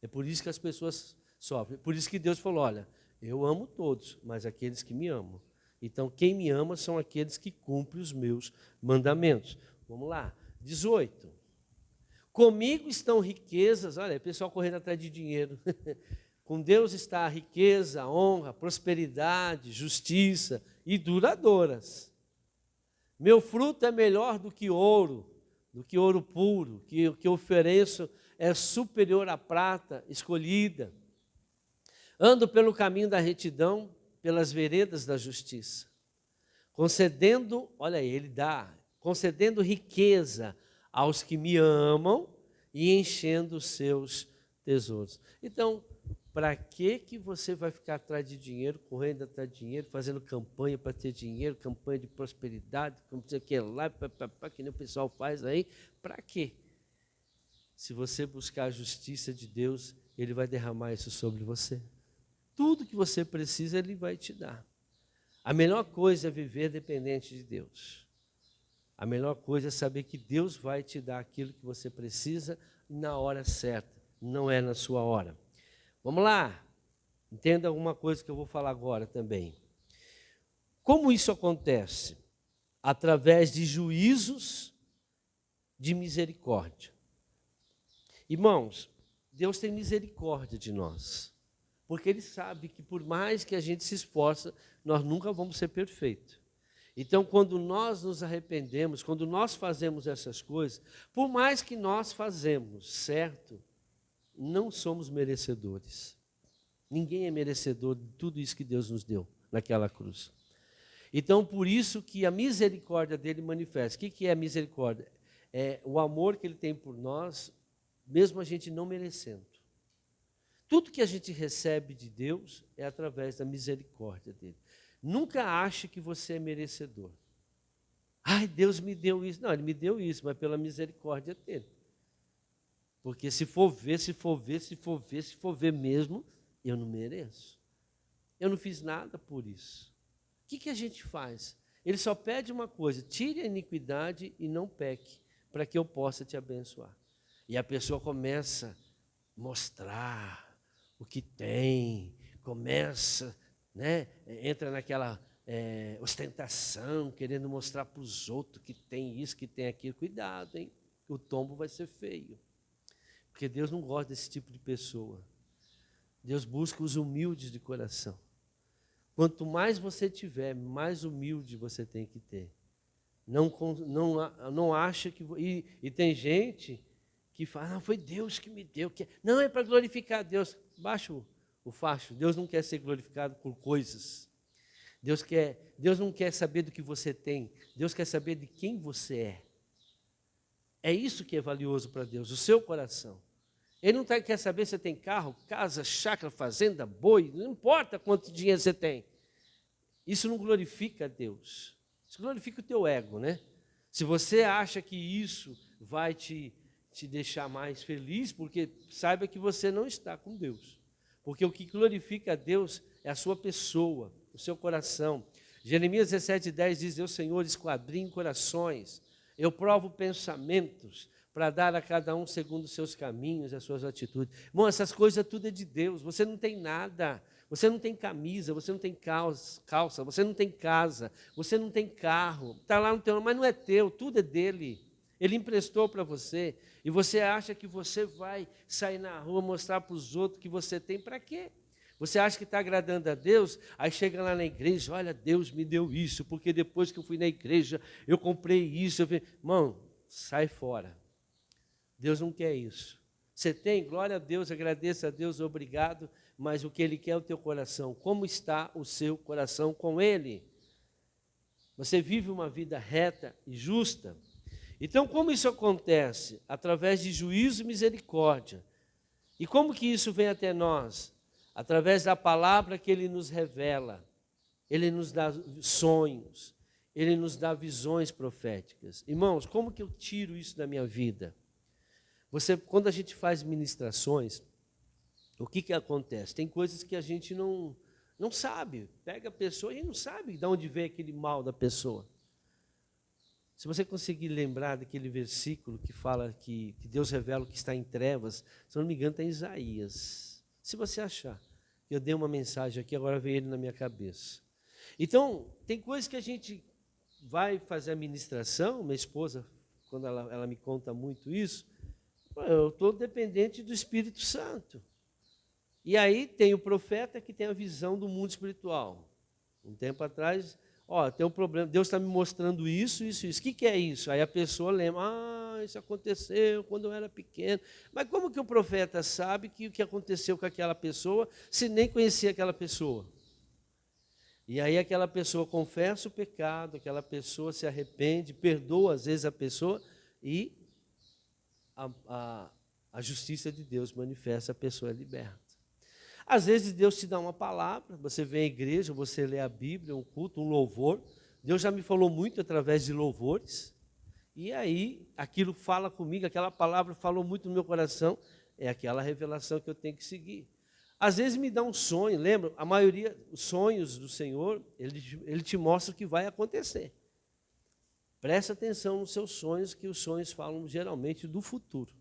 É por isso que as pessoas sofrem. Por isso que Deus falou: olha, eu amo todos, mas aqueles que me amam. Então, quem me ama são aqueles que cumprem os meus mandamentos. Vamos lá, 18. Comigo estão riquezas, olha, o pessoal correndo atrás de dinheiro. Com Deus está a riqueza, a honra, a prosperidade, justiça e duradouras. Meu fruto é melhor do que ouro puro, que o que ofereço é superior à prata escolhida. Ando pelo caminho da retidão, pelas veredas da justiça, concedendo, olha aí, ele dá, concedendo riqueza aos que me amam e enchendo os seus tesouros. Então, para que você vai ficar atrás de dinheiro, correndo atrás de dinheiro, fazendo campanha para ter dinheiro, campanha de prosperidade, como dizer que lá, que nem o pessoal faz aí, para quê? Se você buscar a justiça de Deus, Ele vai derramar isso sobre você. Tudo que você precisa, Ele vai te dar. A melhor coisa é viver dependente de Deus. A melhor coisa é saber que Deus vai te dar aquilo que você precisa na hora certa, não é na sua hora. Vamos lá, entenda alguma coisa que eu vou falar agora também. Como isso acontece? Através de juízos de misericórdia. Irmãos, Deus tem misericórdia de nós, porque Ele sabe que por mais que a gente se esforça, nós nunca vamos ser perfeitos. Então, quando nós nos arrependemos, quando nós fazemos essas coisas, por mais que nós fazemos, certo? Não somos merecedores. Ninguém é merecedor de tudo isso que Deus nos deu naquela cruz. Então, por isso que a misericórdia dele manifesta. O que é a misericórdia? É o amor que ele tem por nós, mesmo a gente não merecendo. Tudo que a gente recebe de Deus é através da misericórdia dele. Nunca ache que você é merecedor. Ai, Deus me deu isso. Não, Ele me deu isso, mas pela misericórdia dele. Porque se for ver mesmo, eu não mereço. Eu não fiz nada por isso. O que a gente faz? Ele só pede uma coisa: tire a iniquidade e não peque, para que eu possa te abençoar. E a pessoa começa a mostrar o que tem, começa, entra naquela ostentação, querendo mostrar para os outros que tem isso, que tem aquilo. Cuidado, hein? O tombo vai ser feio. Porque Deus não gosta desse tipo de pessoa. Deus busca os humildes de coração. Quanto mais você tiver, mais humilde você tem que ter. Não acha que... E tem gente que fala: não, foi Deus que me deu. Não, é para glorificar Deus. Baixa o facho. Deus não quer ser glorificado por coisas. Deus não quer saber do que você tem. Deus quer saber de quem você é. É isso que é valioso para Deus, o seu coração. Ele não quer saber se você tem carro, casa, chácara, fazenda, boi, não importa quanto dinheiro você tem. Isso não glorifica a Deus. Isso glorifica o teu ego, né? Se você acha que isso vai te deixar mais feliz, porque saiba que você não está com Deus. Porque o que glorifica a Deus é a sua pessoa, o seu coração. Jeremias 17:10 diz: Eu, Senhor, esquadrinho corações, eu provo pensamentos, para dar a cada um segundo os seus caminhos, as suas atitudes. Irmão, essas coisas tudo é de Deus. Você não tem nada, você não tem camisa, você não tem calça, você não tem casa, você não tem carro, está lá no teu nome, mas não é teu, tudo é dele. Ele emprestou para você, e você acha que você vai sair na rua, mostrar para os outros que você tem, para quê? Você acha que está agradando a Deus, aí chega lá na igreja, olha, Deus me deu isso, porque depois que eu fui na igreja, eu comprei isso. Irmão, sai fora. Deus não quer isso. Você tem, glória a Deus, agradeça a Deus, obrigado, mas o que Ele quer é o teu coração. Como está o seu coração com Ele? Você vive uma vida reta e justa? Então, como isso acontece? Através de juízo e misericórdia. E como que isso vem até nós? Através da palavra que Ele nos revela. Ele nos dá sonhos, Ele nos dá visões proféticas. Irmãos, como que eu tiro isso da minha vida? Quando a gente faz ministrações, o que acontece? Tem coisas que a gente não sabe. Pega a pessoa e não sabe de onde vem aquele mal da pessoa. Se você conseguir lembrar daquele versículo que fala que Deus revela o que está em trevas, se não me engano, está em Isaías. Se você achar, eu dei uma mensagem aqui, agora veio ele na minha cabeça. Então, tem coisas que a gente vai fazer a ministração, minha esposa, quando ela me conta muito isso, eu estou dependente do Espírito Santo. E aí tem o profeta que tem a visão do mundo espiritual. Um tempo atrás, tem um problema, Deus está me mostrando isso. O que é isso? Aí a pessoa lembra, isso aconteceu quando eu era pequeno. Mas como que o profeta sabe que o que aconteceu com aquela pessoa, se nem conhecia aquela pessoa? E aí aquela pessoa confessa o pecado, aquela pessoa se arrepende, perdoa às vezes a pessoa e a justiça de Deus manifesta, a pessoa é liberta. Às vezes Deus te dá uma palavra, você vem à igreja, você lê a Bíblia, um culto, um louvor. Deus já me falou muito através de louvores. E aí, aquilo fala comigo, aquela palavra falou muito no meu coração, é aquela revelação que eu tenho que seguir. Às vezes me dá um sonho, lembra? A maioria dos sonhos do Senhor, ele te mostra o que vai acontecer. Presta atenção nos seus sonhos, que os sonhos falam geralmente do futuro.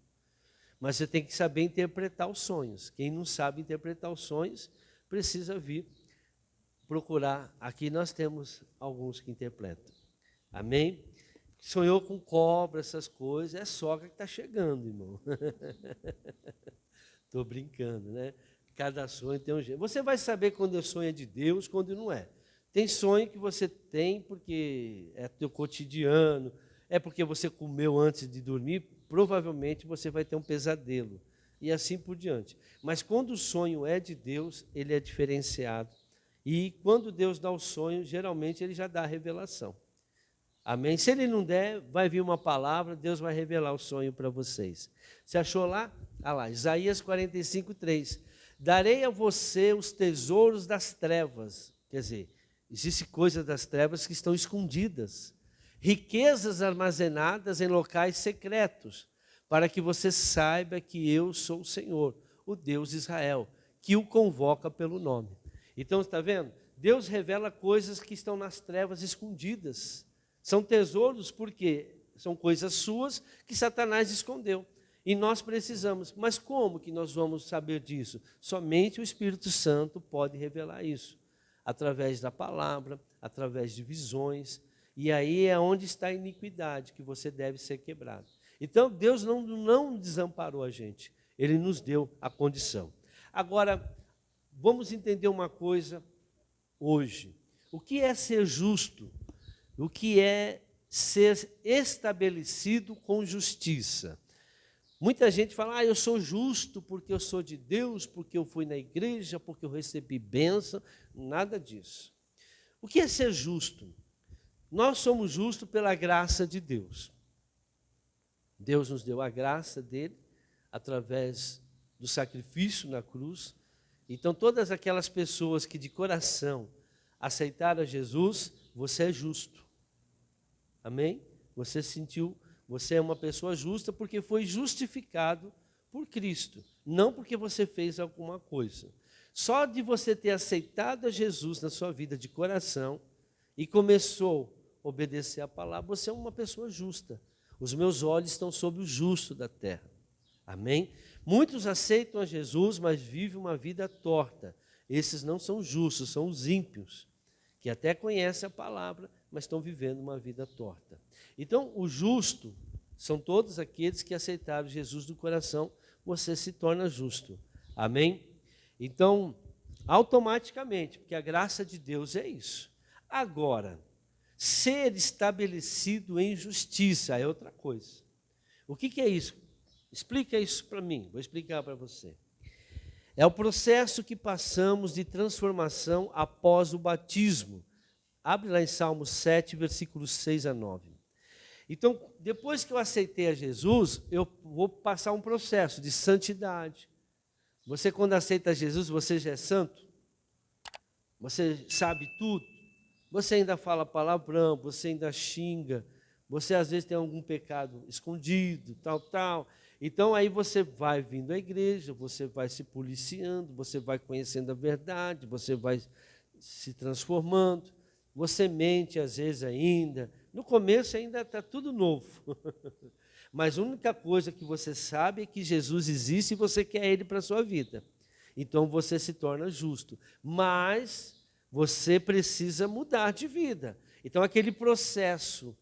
Mas você tem que saber interpretar os sonhos. Quem não sabe interpretar os sonhos, precisa vir procurar. Aqui nós temos alguns que interpretam. Amém? Sonhou com cobra, essas coisas, é sogra que está chegando, irmão. Estou brincando, né? Cada sonho tem um jeito. Você vai saber quando o sonho é de Deus, quando não é. Tem sonho que você tem porque é teu cotidiano, é porque você comeu antes de dormir, provavelmente você vai ter um pesadelo, e assim por diante. Mas quando o sonho é de Deus, ele é diferenciado. E quando Deus dá o sonho, geralmente ele já dá a revelação. Amém? Se ele não der, vai vir uma palavra, Deus vai revelar o sonho para vocês. Você achou lá? Lá, Isaías 45:3. Darei a você os tesouros das trevas. Quer dizer, existem coisas das trevas que estão escondidas. Riquezas armazenadas em locais secretos, para que você saiba que eu sou o Senhor, o Deus de Israel, que o convoca pelo nome. Então, está vendo? Deus revela coisas que estão nas trevas escondidas. São tesouros porque são coisas suas que Satanás escondeu. E nós precisamos. Mas como que nós vamos saber disso? Somente o Espírito Santo pode revelar isso. Através da palavra, através de visões. E aí é onde está a iniquidade, que você deve ser quebrado. Então, Deus não desamparou a gente. Ele nos deu a condição. Agora, vamos entender uma coisa hoje. O que é ser justo? O que é ser estabelecido com justiça? Muita gente fala, eu sou justo porque eu sou de Deus, porque eu fui na igreja, porque eu recebi bênção. Nada disso. O que é ser justo? Nós somos justos pela graça de Deus. Deus nos deu a graça dele através do sacrifício na cruz. Então, todas aquelas pessoas que de coração aceitaram Jesus, você é justo. Amém? você é uma pessoa justa porque foi justificado por Cristo, não porque você fez alguma coisa. Só de você ter aceitado a Jesus na sua vida de coração e começou a obedecer a palavra, você é uma pessoa justa. Os meus olhos estão sobre o justo da terra. Amém? Muitos aceitam a Jesus, mas vivem uma vida torta. Esses não são justos, são os ímpios, que até conhecem a palavra, mas estão vivendo uma vida torta. Então, o justo são todos aqueles que aceitaram Jesus do coração, você se torna justo. Amém? Então, automaticamente, porque a graça de Deus é isso. Agora, ser estabelecido em justiça é outra coisa. O que é isso? Explica isso para mim, vou explicar para você. É o processo que passamos de transformação após o batismo. Abre lá em Salmos 7, versículos 6 a 9. Então, depois que eu aceitei a Jesus, eu vou passar um processo de santidade. Você, quando aceita Jesus, você já é santo? Você sabe tudo? Você ainda fala palavrão, você ainda xinga, você às vezes tem algum pecado escondido, tal. Então, aí você vai vindo à igreja, você vai se policiando, você vai conhecendo a verdade, você vai se transformando, você mente às vezes ainda. No começo ainda está tudo novo. Mas a única coisa que você sabe é que Jesus existe e você quer Ele para a sua vida. Então, você se torna justo. Mas você precisa mudar de vida. Então, aquele processo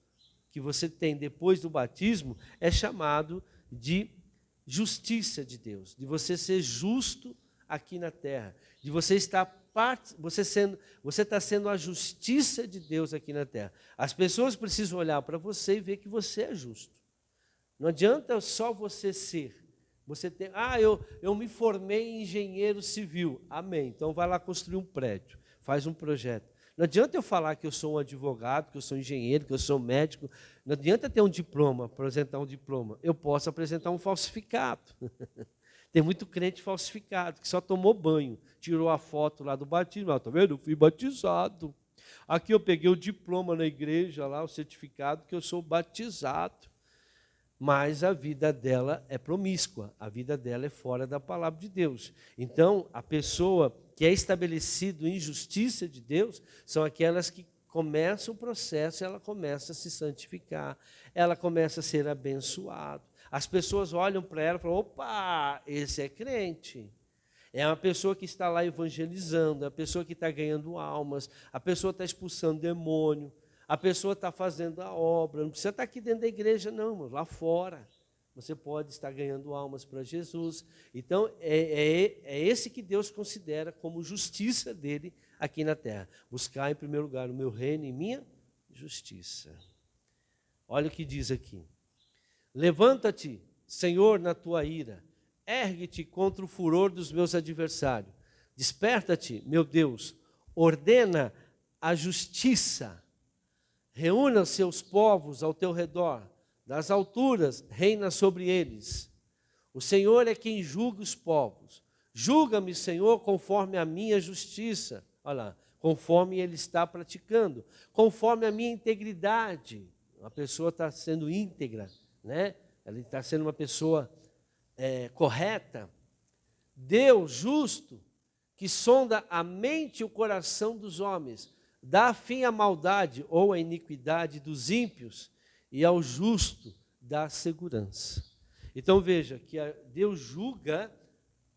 que você tem depois do batismo é chamado de justiça de Deus, de você ser justo aqui na terra, de você estar você está sendo a justiça de Deus aqui na terra. As pessoas precisam olhar para você e ver que você é justo. Não adianta só você ser. Você tem, eu me formei em engenheiro civil. Amém. Então vai lá construir um prédio, faz um projeto. Não adianta eu falar que eu sou um advogado, que eu sou engenheiro, que eu sou médico. Não adianta ter um diploma, apresentar um diploma. Eu posso apresentar um falsificado. Tem muito crente falsificado, que só tomou banho, tirou a foto lá do batismo. Está vendo? Eu fui batizado. Aqui eu peguei o diploma na igreja, lá o certificado que eu sou batizado. Mas a vida dela é promíscua, a vida dela é fora da palavra de Deus. Então, a pessoa que é estabelecida em justiça de Deus são aquelas que começam o processo, ela começa a se santificar, ela começa a ser abençoada. As pessoas olham para ela e falam, opa, esse é crente. É uma pessoa que está lá evangelizando, é a pessoa que está ganhando almas, a pessoa está expulsando demônio, a pessoa está fazendo a obra. Não precisa estar aqui dentro da igreja, não, mas lá fora. Você pode estar ganhando almas para Jesus. Então, é esse que Deus considera como justiça dele aqui na terra. Buscar em primeiro lugar o meu reino e minha justiça. Olha o que diz aqui. Levanta-te, Senhor, na tua ira. Ergue-te contra o furor dos meus adversários. Desperta-te, meu Deus. Ordena a justiça. Reúna os seus povos ao teu redor. Das alturas, reina sobre eles. O Senhor é quem julga os povos. Julga-me, Senhor, conforme a minha justiça. Olha lá, conforme ele está praticando. Conforme a minha integridade. A pessoa está sendo íntegra, né? Ela está sendo uma pessoa correta. Deus justo, que sonda a mente e o coração dos homens, dá fim à maldade ou à iniquidade dos ímpios, e ao justo dá segurança. Então veja que Deus julga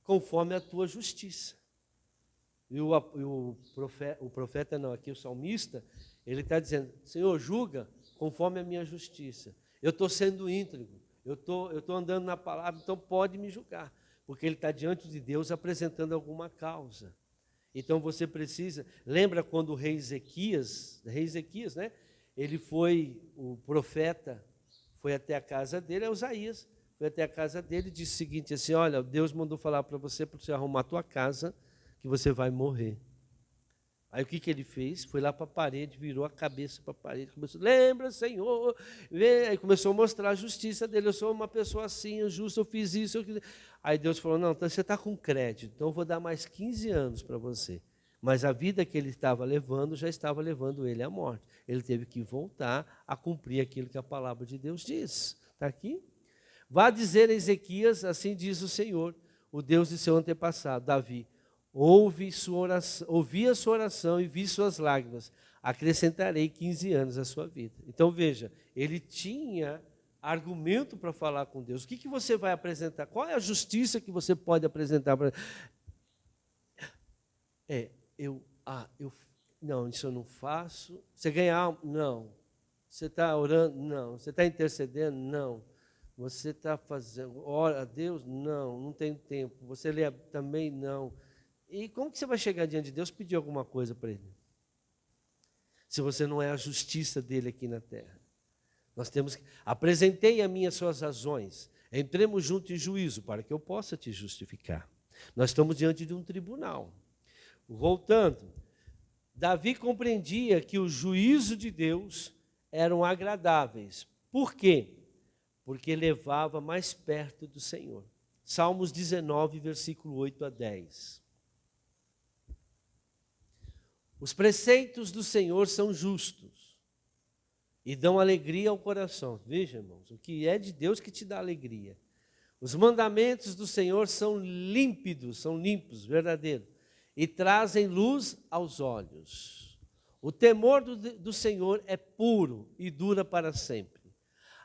conforme a tua justiça. E o profeta não, aqui o salmista, ele está dizendo, Senhor, julga conforme a minha justiça. Eu estou sendo íntegro, eu estou andando na palavra, então pode me julgar. Porque ele está diante de Deus apresentando alguma causa. Então você precisa, lembra quando o rei Ezequias, né? O profeta foi até a casa dele, Uzias, foi até a casa dele e disse o seguinte, assim, olha, Deus mandou falar para você arrumar a tua casa, que você vai morrer. Aí o que ele fez? Foi lá para a parede, virou a cabeça para a parede, começou, lembra, Senhor, aí começou a mostrar a justiça dele, eu sou uma pessoa assim, justa, eu fiz isso, eu fiz... Aí Deus falou, não, então você está com crédito, então eu vou dar mais 15 anos para você. Mas a vida que ele estava levando já estava levando ele à morte. Ele teve que voltar a cumprir aquilo que a palavra de Deus diz. Está aqui? Vá dizer a Ezequias, assim diz o Senhor, o Deus de seu antepassado, Davi. Ouvi a sua oração e vi suas lágrimas. Acrescentarei 15 anos à sua vida. Então veja, ele tinha argumento para falar com Deus. O que você vai apresentar? Qual é a justiça que você pode apresentar para não, isso eu não faço. Você ganhar? Não. Você está orando? Não. Você está intercedendo? Não. Você está fazendo, ora a Deus? Não, não tem tempo. Você lê também? Não. E como que você vai chegar diante de Deus e pedir alguma coisa para Ele? Se você não é a justiça dele aqui na terra. Nós temos que, apresentei a mim as suas razões, entremos juntos em juízo, para que eu possa te justificar. Nós estamos diante de um tribunal. Voltando, Davi compreendia que o juízo de Deus eram agradáveis. Por quê? Porque levava mais perto do Senhor. Salmos 19, versículo 8 a 10. Os preceitos do Senhor são justos e dão alegria ao coração. Veja, irmãos, o que é de Deus que te dá alegria. Os mandamentos do Senhor são limpos, verdadeiros, e trazem luz aos olhos. O temor do Senhor é puro e dura para sempre.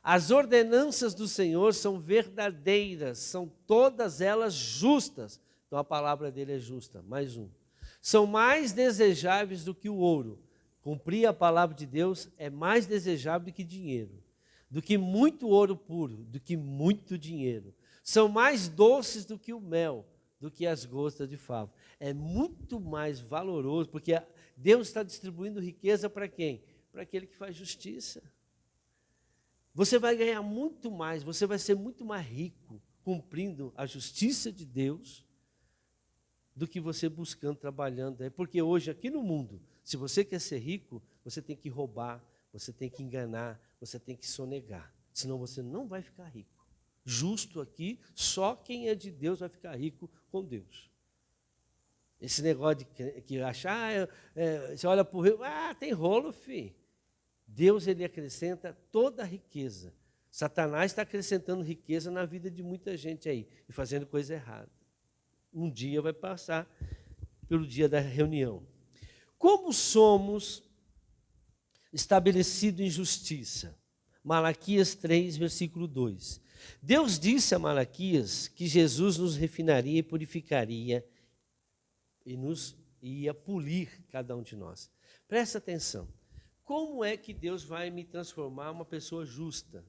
As ordenanças do Senhor são verdadeiras, são todas elas justas. Então a palavra dele é justa, mais um. São mais desejáveis do que o ouro. Cumprir a palavra de Deus é mais desejável do que dinheiro, do que muito ouro puro, do que muito dinheiro. São mais doces do que o mel, do que as gotas de favo. É muito mais valoroso, porque Deus está distribuindo riqueza para quem? Para aquele que faz justiça. Você vai ganhar muito mais, você vai ser muito mais rico cumprindo a justiça de Deus do que você buscando, trabalhando. Porque hoje, aqui no mundo, se você quer ser rico, você tem que roubar, você tem que enganar, você tem que sonegar. Senão você não vai ficar rico. Justo aqui, só quem é de Deus vai ficar rico com Deus. Esse negócio de que achar, você olha para o rio, tem rolo, filho. Deus, ele acrescenta toda a riqueza. Satanás está acrescentando riqueza na vida de muita gente aí, e fazendo coisa errada. Um dia vai passar pelo dia da reunião. Como somos estabelecidos em justiça? Malaquias 3, versículo 2. Deus disse a Malaquias que Jesus nos refinaria e purificaria e nos ia polir cada um de nós. Presta atenção. Como é que Deus vai me transformar uma pessoa justa?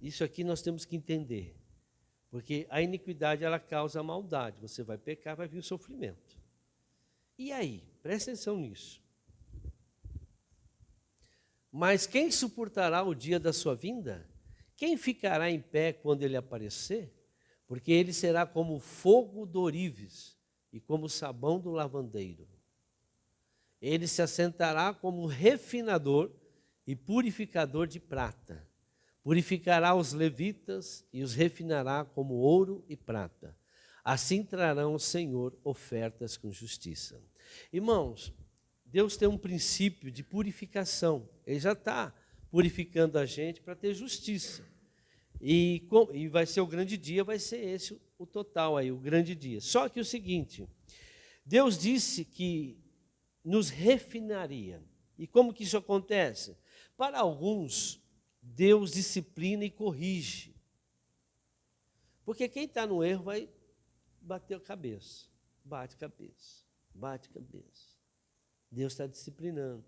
Isso aqui nós temos que entender. Porque a iniquidade, ela causa a maldade. Você vai pecar, vai vir o sofrimento. E aí? Presta atenção nisso. Mas quem suportará o dia da sua vinda? Quem ficará em pé quando ele aparecer? Porque ele será como fogo do ourives e como sabão do lavandeiro. Ele se assentará como refinador e purificador de prata. Purificará os levitas e os refinará como ouro e prata. Assim trarão ao Senhor ofertas com justiça. Irmãos, Deus tem um princípio de purificação. Ele já está purificando a gente para ter justiça. E vai ser o grande dia, vai ser esse o total aí, o grande dia. Só que o seguinte, Deus disse que nos refinaria. E como que isso acontece? Para alguns, Deus disciplina e corrige. Porque quem está no erro vai bater a cabeça. Bate cabeça, bate cabeça. Deus está disciplinando.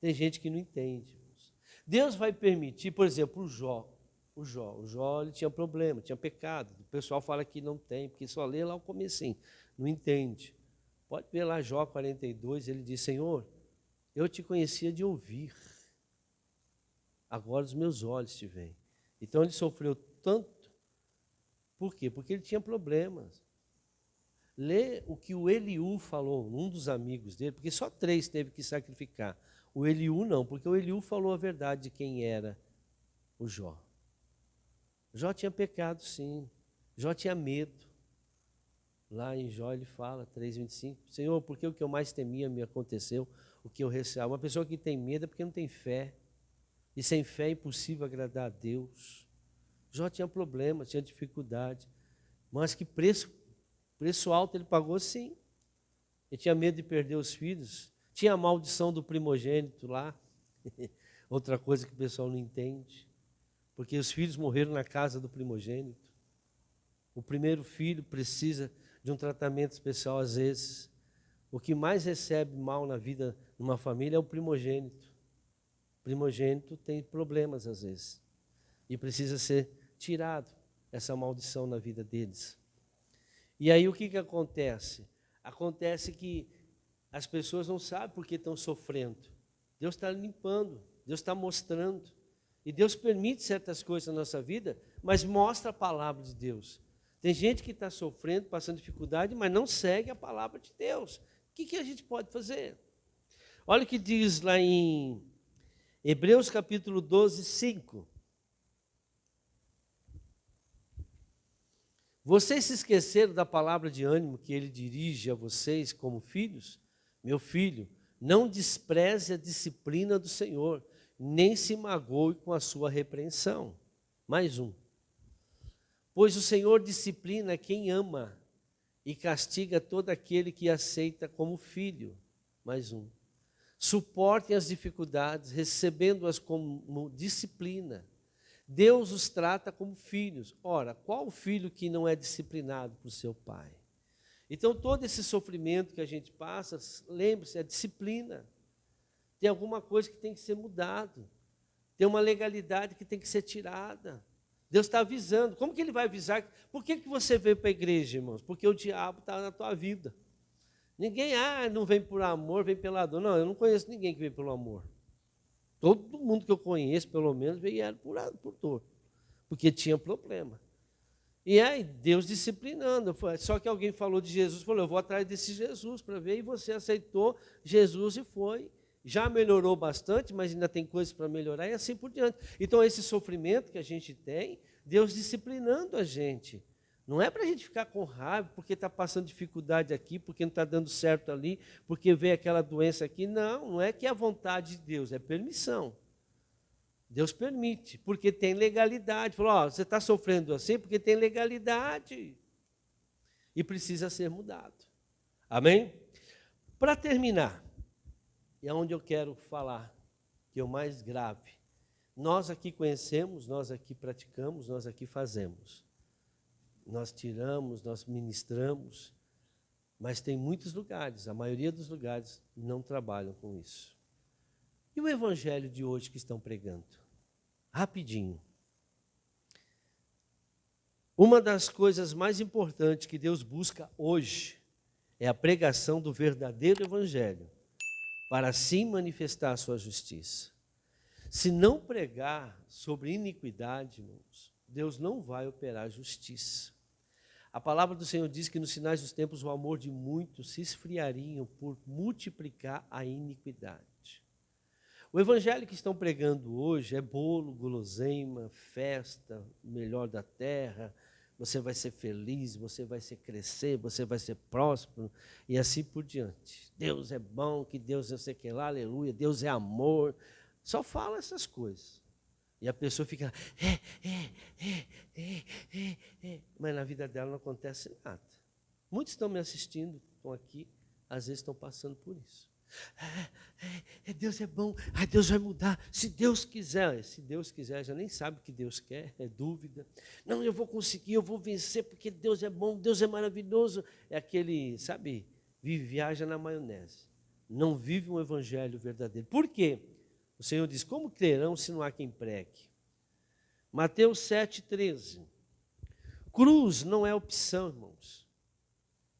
Tem gente que não entende. Deus vai permitir, por exemplo, o Jó, ele tinha problema, tinha pecado. O pessoal fala que não tem, porque só lê lá o comecinho, não entende. Pode ver lá Jó 42, ele diz, Senhor, eu te conhecia de ouvir, agora os meus olhos te veem. Então ele sofreu tanto, por quê? Porque ele tinha problemas. Lê o que o Eliú falou, um dos amigos dele, porque só 3 teve que sacrificar. O Eliú não, porque o Eliú falou a verdade de quem era o Jó. Jó tinha pecado, sim. Jó tinha medo. Lá em Jó ele fala, 3:25, Senhor, por que o que eu mais temia me aconteceu, o que eu receava? Uma pessoa que tem medo é porque não tem fé. E sem fé é impossível agradar a Deus. Jó tinha problema, tinha dificuldade. Mas que preço alto ele pagou, sim. Ele tinha medo de perder os filhos. Tinha a maldição do primogênito lá. Outra coisa que o pessoal não entende. Porque os filhos morreram na casa do primogênito. O primeiro filho precisa de um tratamento especial às vezes. O que mais recebe mal na vida numa família é o primogênito. O primogênito tem problemas às vezes. E precisa ser tirado essa maldição na vida deles. E aí o que acontece? Acontece que as pessoas não sabem por que estão sofrendo. Deus está limpando, Deus está mostrando. E Deus permite certas coisas na nossa vida, mas mostra a palavra de Deus. Tem gente que está sofrendo, passando dificuldade, mas não segue a palavra de Deus. O que a gente pode fazer? Olha o que diz lá em Hebreus capítulo 12, 5. Vocês se esqueceram da palavra de ânimo que ele dirige a vocês como filhos? Meu filho, não despreze a disciplina do Senhor, nem se magoe com a sua repreensão. Mais um. Pois o Senhor disciplina quem ama e castiga todo aquele que aceita como filho. Mais um. Suportem as dificuldades, recebendo-as como disciplina. Deus os trata como filhos. Ora, qual filho que não é disciplinado por seu pai? Então, todo esse sofrimento que a gente passa, lembre-se, é disciplina. Tem alguma coisa que tem que ser mudado. Tem uma legalidade que tem que ser tirada. Deus está avisando. Como que ele vai avisar? Por que você veio para a igreja, irmãos? Porque o diabo está na tua vida. Ninguém, não vem por amor, vem pela dor. Não, eu não conheço ninguém que vem pelo amor. Todo mundo que eu conheço, pelo menos, veio por dor. Porque tinha problema. E aí, Deus disciplinando. Só que alguém falou de Jesus, falou, eu vou atrás desse Jesus para ver. E você aceitou Jesus e foi. Já melhorou bastante, mas ainda tem coisas para melhorar e assim por diante. Então, esse sofrimento que a gente tem, Deus disciplinando a gente. Não é para a gente ficar com raiva, porque está passando dificuldade aqui, porque não está dando certo ali, porque veio aquela doença aqui. Não, não é que é a vontade de Deus, é permissão. Deus permite, porque tem legalidade. Falou, você está sofrendo assim porque tem legalidade. E precisa ser mudado. Amém? Para terminar, e é onde eu quero falar, que é o mais grave. Nós aqui conhecemos, nós aqui praticamos, nós aqui fazemos. Nós tiramos, nós ministramos, mas tem muitos lugares, a maioria dos lugares não trabalham com isso. E o evangelho de hoje que estão pregando? Rapidinho. Uma das coisas mais importantes que Deus busca hoje é a pregação do verdadeiro evangelho, para assim manifestar a sua justiça. Se não pregar sobre iniquidade, irmãos, Deus não vai operar justiça. A palavra do Senhor diz que nos sinais dos tempos o amor de muitos se esfriariam por multiplicar a iniquidade. O evangelho que estão pregando hoje é bolo, guloseima, festa, melhor da terra, você vai ser feliz, você vai ser crescer, você vai ser próspero e assim por diante. Deus é bom, que Deus não sei o que lá, aleluia, Deus é amor. Só fala essas coisas. E a pessoa fica, mas na vida dela não acontece nada. Muitos estão me assistindo, estão aqui, às vezes estão passando por isso. Deus é bom, Deus vai mudar, se Deus quiser. Se Deus quiser, já nem sabe o que Deus quer, é dúvida. Não, eu vou conseguir, eu vou vencer, porque Deus é bom, Deus é maravilhoso. É aquele, sabe, viaja na maionese. Não vive um evangelho verdadeiro. Por quê? O Senhor diz, como crerão se não há quem pregue? Mateus 7,13. Cruz não é opção, irmãos.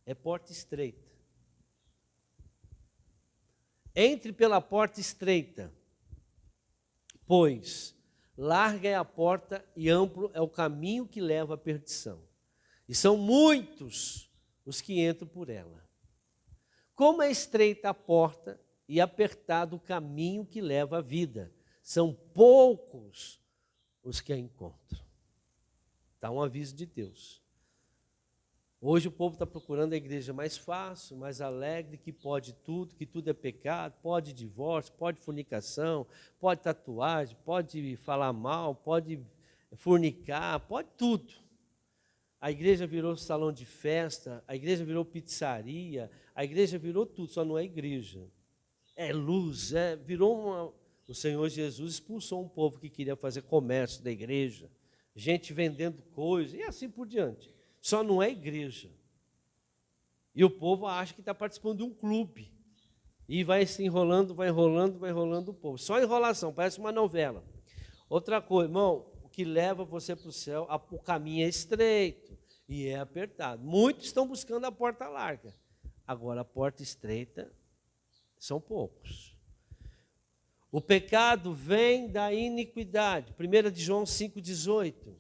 É porta estreita. Entre pela porta estreita, pois larga é a porta e amplo é o caminho que leva à perdição. E são muitos os que entram por ela. Como é estreita a porta e apertado o caminho que leva à vida, são poucos os que a encontram. Está um aviso de Deus. Hoje o povo está procurando a igreja mais fácil, mais alegre, que pode tudo, que tudo é pecado, pode divórcio, pode fornicação, pode tatuagem, pode falar mal, pode fornicar, pode tudo. A igreja virou salão de festa, a igreja virou pizzaria, a igreja virou tudo, só não é igreja. É luz, virou uma... O Senhor Jesus expulsou um povo que queria fazer comércio da igreja, gente vendendo coisas e assim por diante. Só não é igreja. E o povo acha que está participando de um clube. E vai se enrolando, vai enrolando o povo. Só enrolação, parece uma novela. Outra coisa, irmão, o que leva você para o céu, o caminho é estreito e é apertado. Muitos estão buscando a porta larga. Agora, a porta estreita são poucos. O pecado vem da iniquidade. 1 de João 5,18.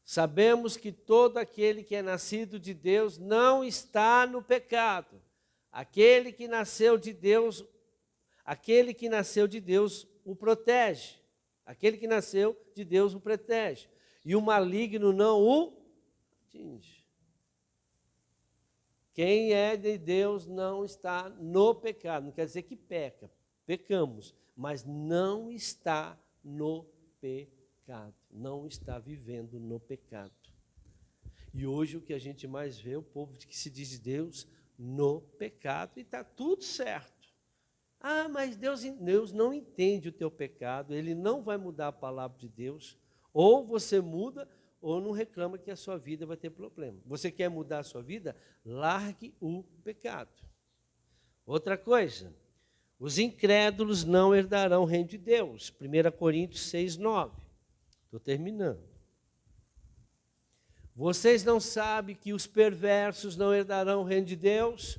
Sabemos que todo aquele que é nascido de Deus não está no pecado. Aquele que nasceu de Deus o protege. Aquele que nasceu de Deus o protege. E o maligno não o atinge. Quem é de Deus não está no pecado. Não quer dizer que peca. Pecamos, mas não está no pecado. Não está vivendo no pecado. E hoje o que a gente mais vê é o povo que se diz de Deus no pecado e está tudo certo. Ah, mas Deus não entende o teu pecado, Ele não vai mudar a palavra de Deus. Ou você muda, ou não reclama que a sua vida vai ter problema. Você quer mudar a sua vida? Largue o pecado. Outra coisa, os incrédulos não herdarão o reino de Deus. 1 Coríntios 6,9. Estou terminando. Vocês não sabem que os perversos não herdarão o reino de Deus?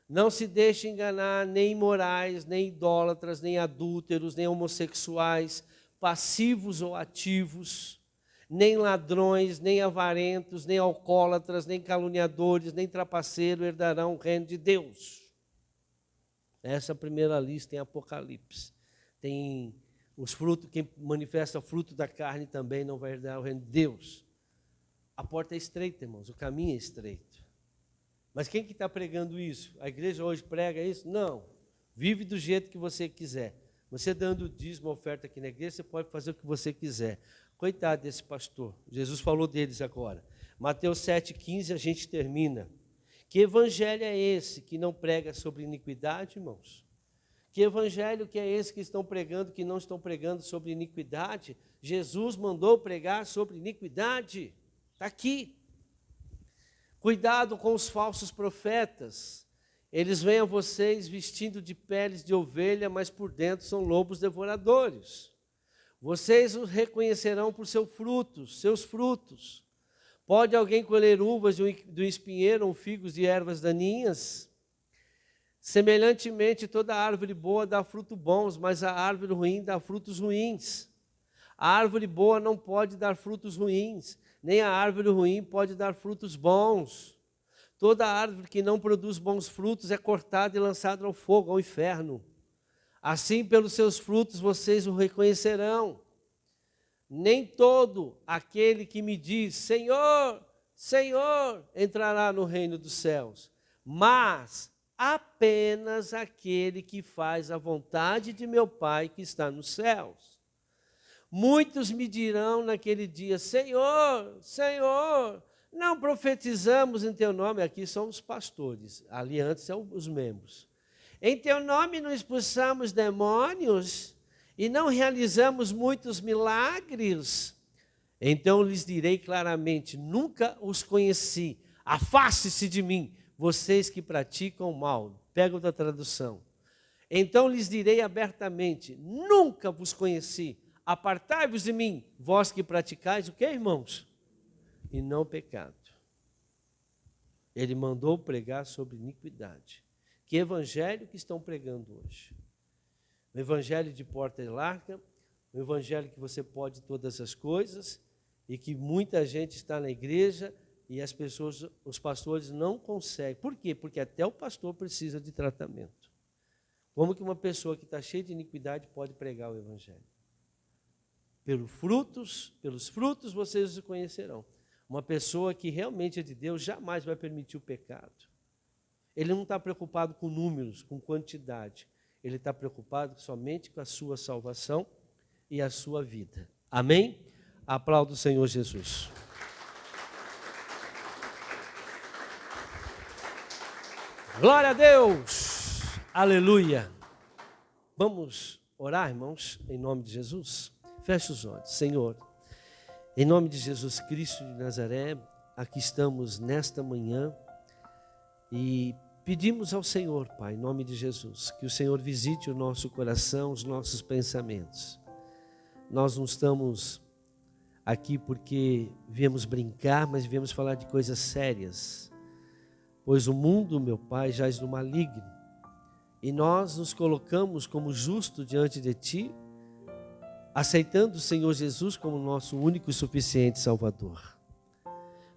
Não se deixem enganar, nem imorais, nem idólatras, nem adúlteros, nem homossexuais, passivos ou ativos, nem ladrões, nem avarentos, nem alcoólatras, nem caluniadores, nem trapaceiros herdarão o reino de Deus. Essa é a primeira lista em Apocalipse. Tem os frutos, quem manifesta o fruto da carne também não vai herdar o reino de Deus. A porta é estreita, irmãos, o caminho é estreito. Mas quem que está pregando isso? A igreja hoje prega isso? Não. Vive do jeito que você quiser. Você dando dízimo, oferta aqui na igreja, você pode fazer o que você quiser. Coitado desse pastor. Jesus falou deles agora. Mateus 7,15, a gente termina. Que evangelho é esse que não prega sobre iniquidade, irmãos? Que evangelho que é esse que estão pregando, que não estão pregando sobre iniquidade? Jesus mandou pregar sobre iniquidade. Está aqui. Cuidado com os falsos profetas. Eles vêm a vocês vestindo de peles de ovelha, mas por dentro são lobos devoradores. Vocês os reconhecerão por seus frutos. Pode alguém colher uvas do espinheiro ou figos de ervas daninhas? Semelhantemente, toda árvore boa dá frutos bons, mas a árvore ruim dá frutos ruins. A árvore boa não pode dar frutos ruins, nem a árvore ruim pode dar frutos bons. Toda árvore que não produz bons frutos é cortada e lançada ao fogo, ao inferno. Assim, pelos seus frutos, vocês o reconhecerão. Nem todo aquele que me diz, Senhor, Senhor, entrará no reino dos céus, mas apenas aquele que faz a vontade de meu Pai que está nos céus. Muitos me dirão naquele dia, Senhor, Senhor, não profetizamos em teu nome, aqui são os pastores, ali antes são os membros. Em teu nome não expulsamos demônios e não realizamos muitos milagres. Então lhes direi claramente, nunca os conheci, afaste-se de mim, vocês que praticam o mal. Pega outra tradução. Então lhes direi abertamente, nunca vos conheci, apartai-vos de mim, vós que praticais o que, irmãos? E não pecado. Ele mandou pregar sobre iniquidade. Que evangelho que estão pregando hoje? O evangelho de porta larga, o evangelho que você pode todas as coisas e que muita gente está na igreja e as pessoas, os pastores não conseguem. Por quê? Porque até o pastor precisa de tratamento. Como que uma pessoa que está cheia de iniquidade pode pregar o evangelho? Pelos frutos vocês os conhecerão. Uma pessoa que realmente é de Deus jamais vai permitir o pecado. Ele não está preocupado com números, com quantidade. Ele está preocupado somente com a sua salvação e a sua vida. Amém? Aplauda o Senhor Jesus. Glória a Deus! Aleluia! Vamos orar, irmãos, em nome de Jesus? Feche os olhos. Senhor, em nome de Jesus Cristo de Nazaré, aqui estamos nesta manhã e pedimos ao Senhor, Pai, em nome de Jesus, que o Senhor visite o nosso coração, os nossos pensamentos. Nós não estamos aqui porque viemos brincar, mas viemos falar de coisas sérias. Pois o mundo, meu Pai, jaz no maligno. E nós nos colocamos como justo diante de Ti, aceitando o Senhor Jesus como nosso único e suficiente Salvador.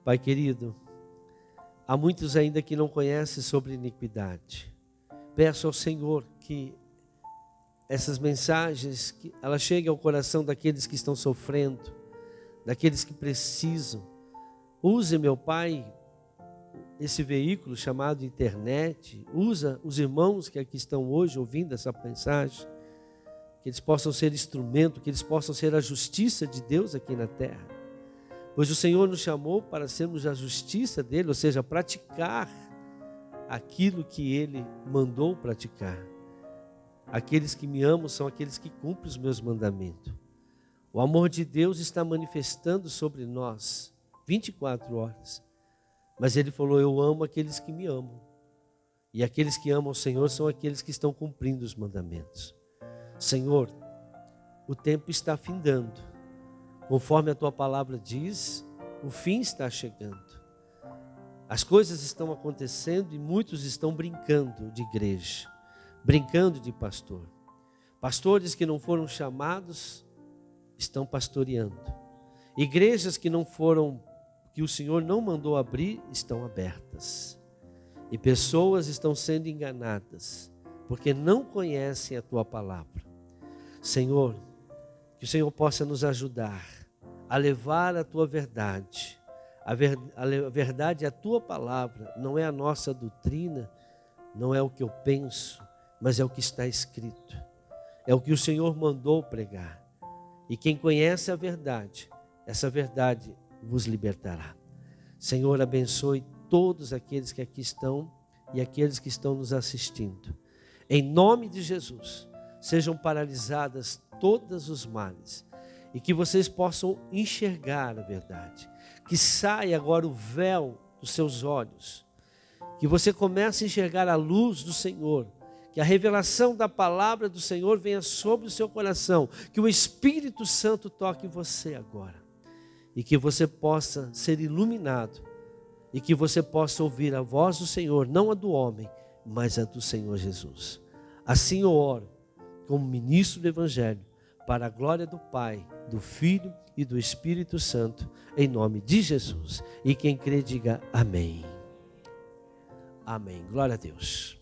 Pai querido, há muitos ainda que não conhecem sobre iniquidade. Peço ao Senhor que essas mensagens, que elas cheguem ao coração daqueles que estão sofrendo, daqueles que precisam. Use, meu Pai, esse veículo chamado internet. Usa os irmãos que aqui estão hoje ouvindo essa mensagem, que eles possam ser instrumento, que eles possam ser a justiça de Deus aqui na terra. Pois o Senhor nos chamou para sermos a justiça dele, ou seja, praticar aquilo que ele mandou praticar. Aqueles que me amam são aqueles que cumprem os meus mandamentos. O amor de Deus está manifestando sobre nós 24 horas. Mas ele falou, eu amo aqueles que me amam. E aqueles que amam o Senhor são aqueles que estão cumprindo os mandamentos. Senhor, o tempo está findando. Conforme a tua palavra diz, o fim está chegando. As coisas estão acontecendo e muitos estão brincando de igreja, brincando de pastor. Pastores que não foram chamados estão pastoreando. Igrejas que não foram, que o Senhor não mandou abrir, estão abertas. E pessoas estão sendo enganadas, porque não conhecem a tua palavra. Senhor, que o Senhor possa nos ajudar a levar a tua verdade. A verdade é a tua palavra, não é a nossa doutrina, não é o que eu penso, mas é o que está escrito. É o que o Senhor mandou pregar. E quem conhece a verdade, essa verdade vos libertará. Senhor, abençoe todos aqueles que aqui estão e aqueles que estão nos assistindo. Em nome de Jesus, sejam paralisadas todos os males e que vocês possam enxergar a verdade. Que saia agora o véu dos seus olhos, que você comece a enxergar a luz do Senhor, que a revelação da palavra do Senhor venha sobre o seu coração, que o Espírito Santo toque você agora e que você possa ser iluminado e que você possa ouvir a voz do Senhor, não a do homem, mas a do Senhor Jesus. Assim eu oro, como ministro do Evangelho, para a glória do Pai, do Filho e do Espírito Santo, em nome de Jesus. E quem crê, diga amém. Amém. Glória a Deus.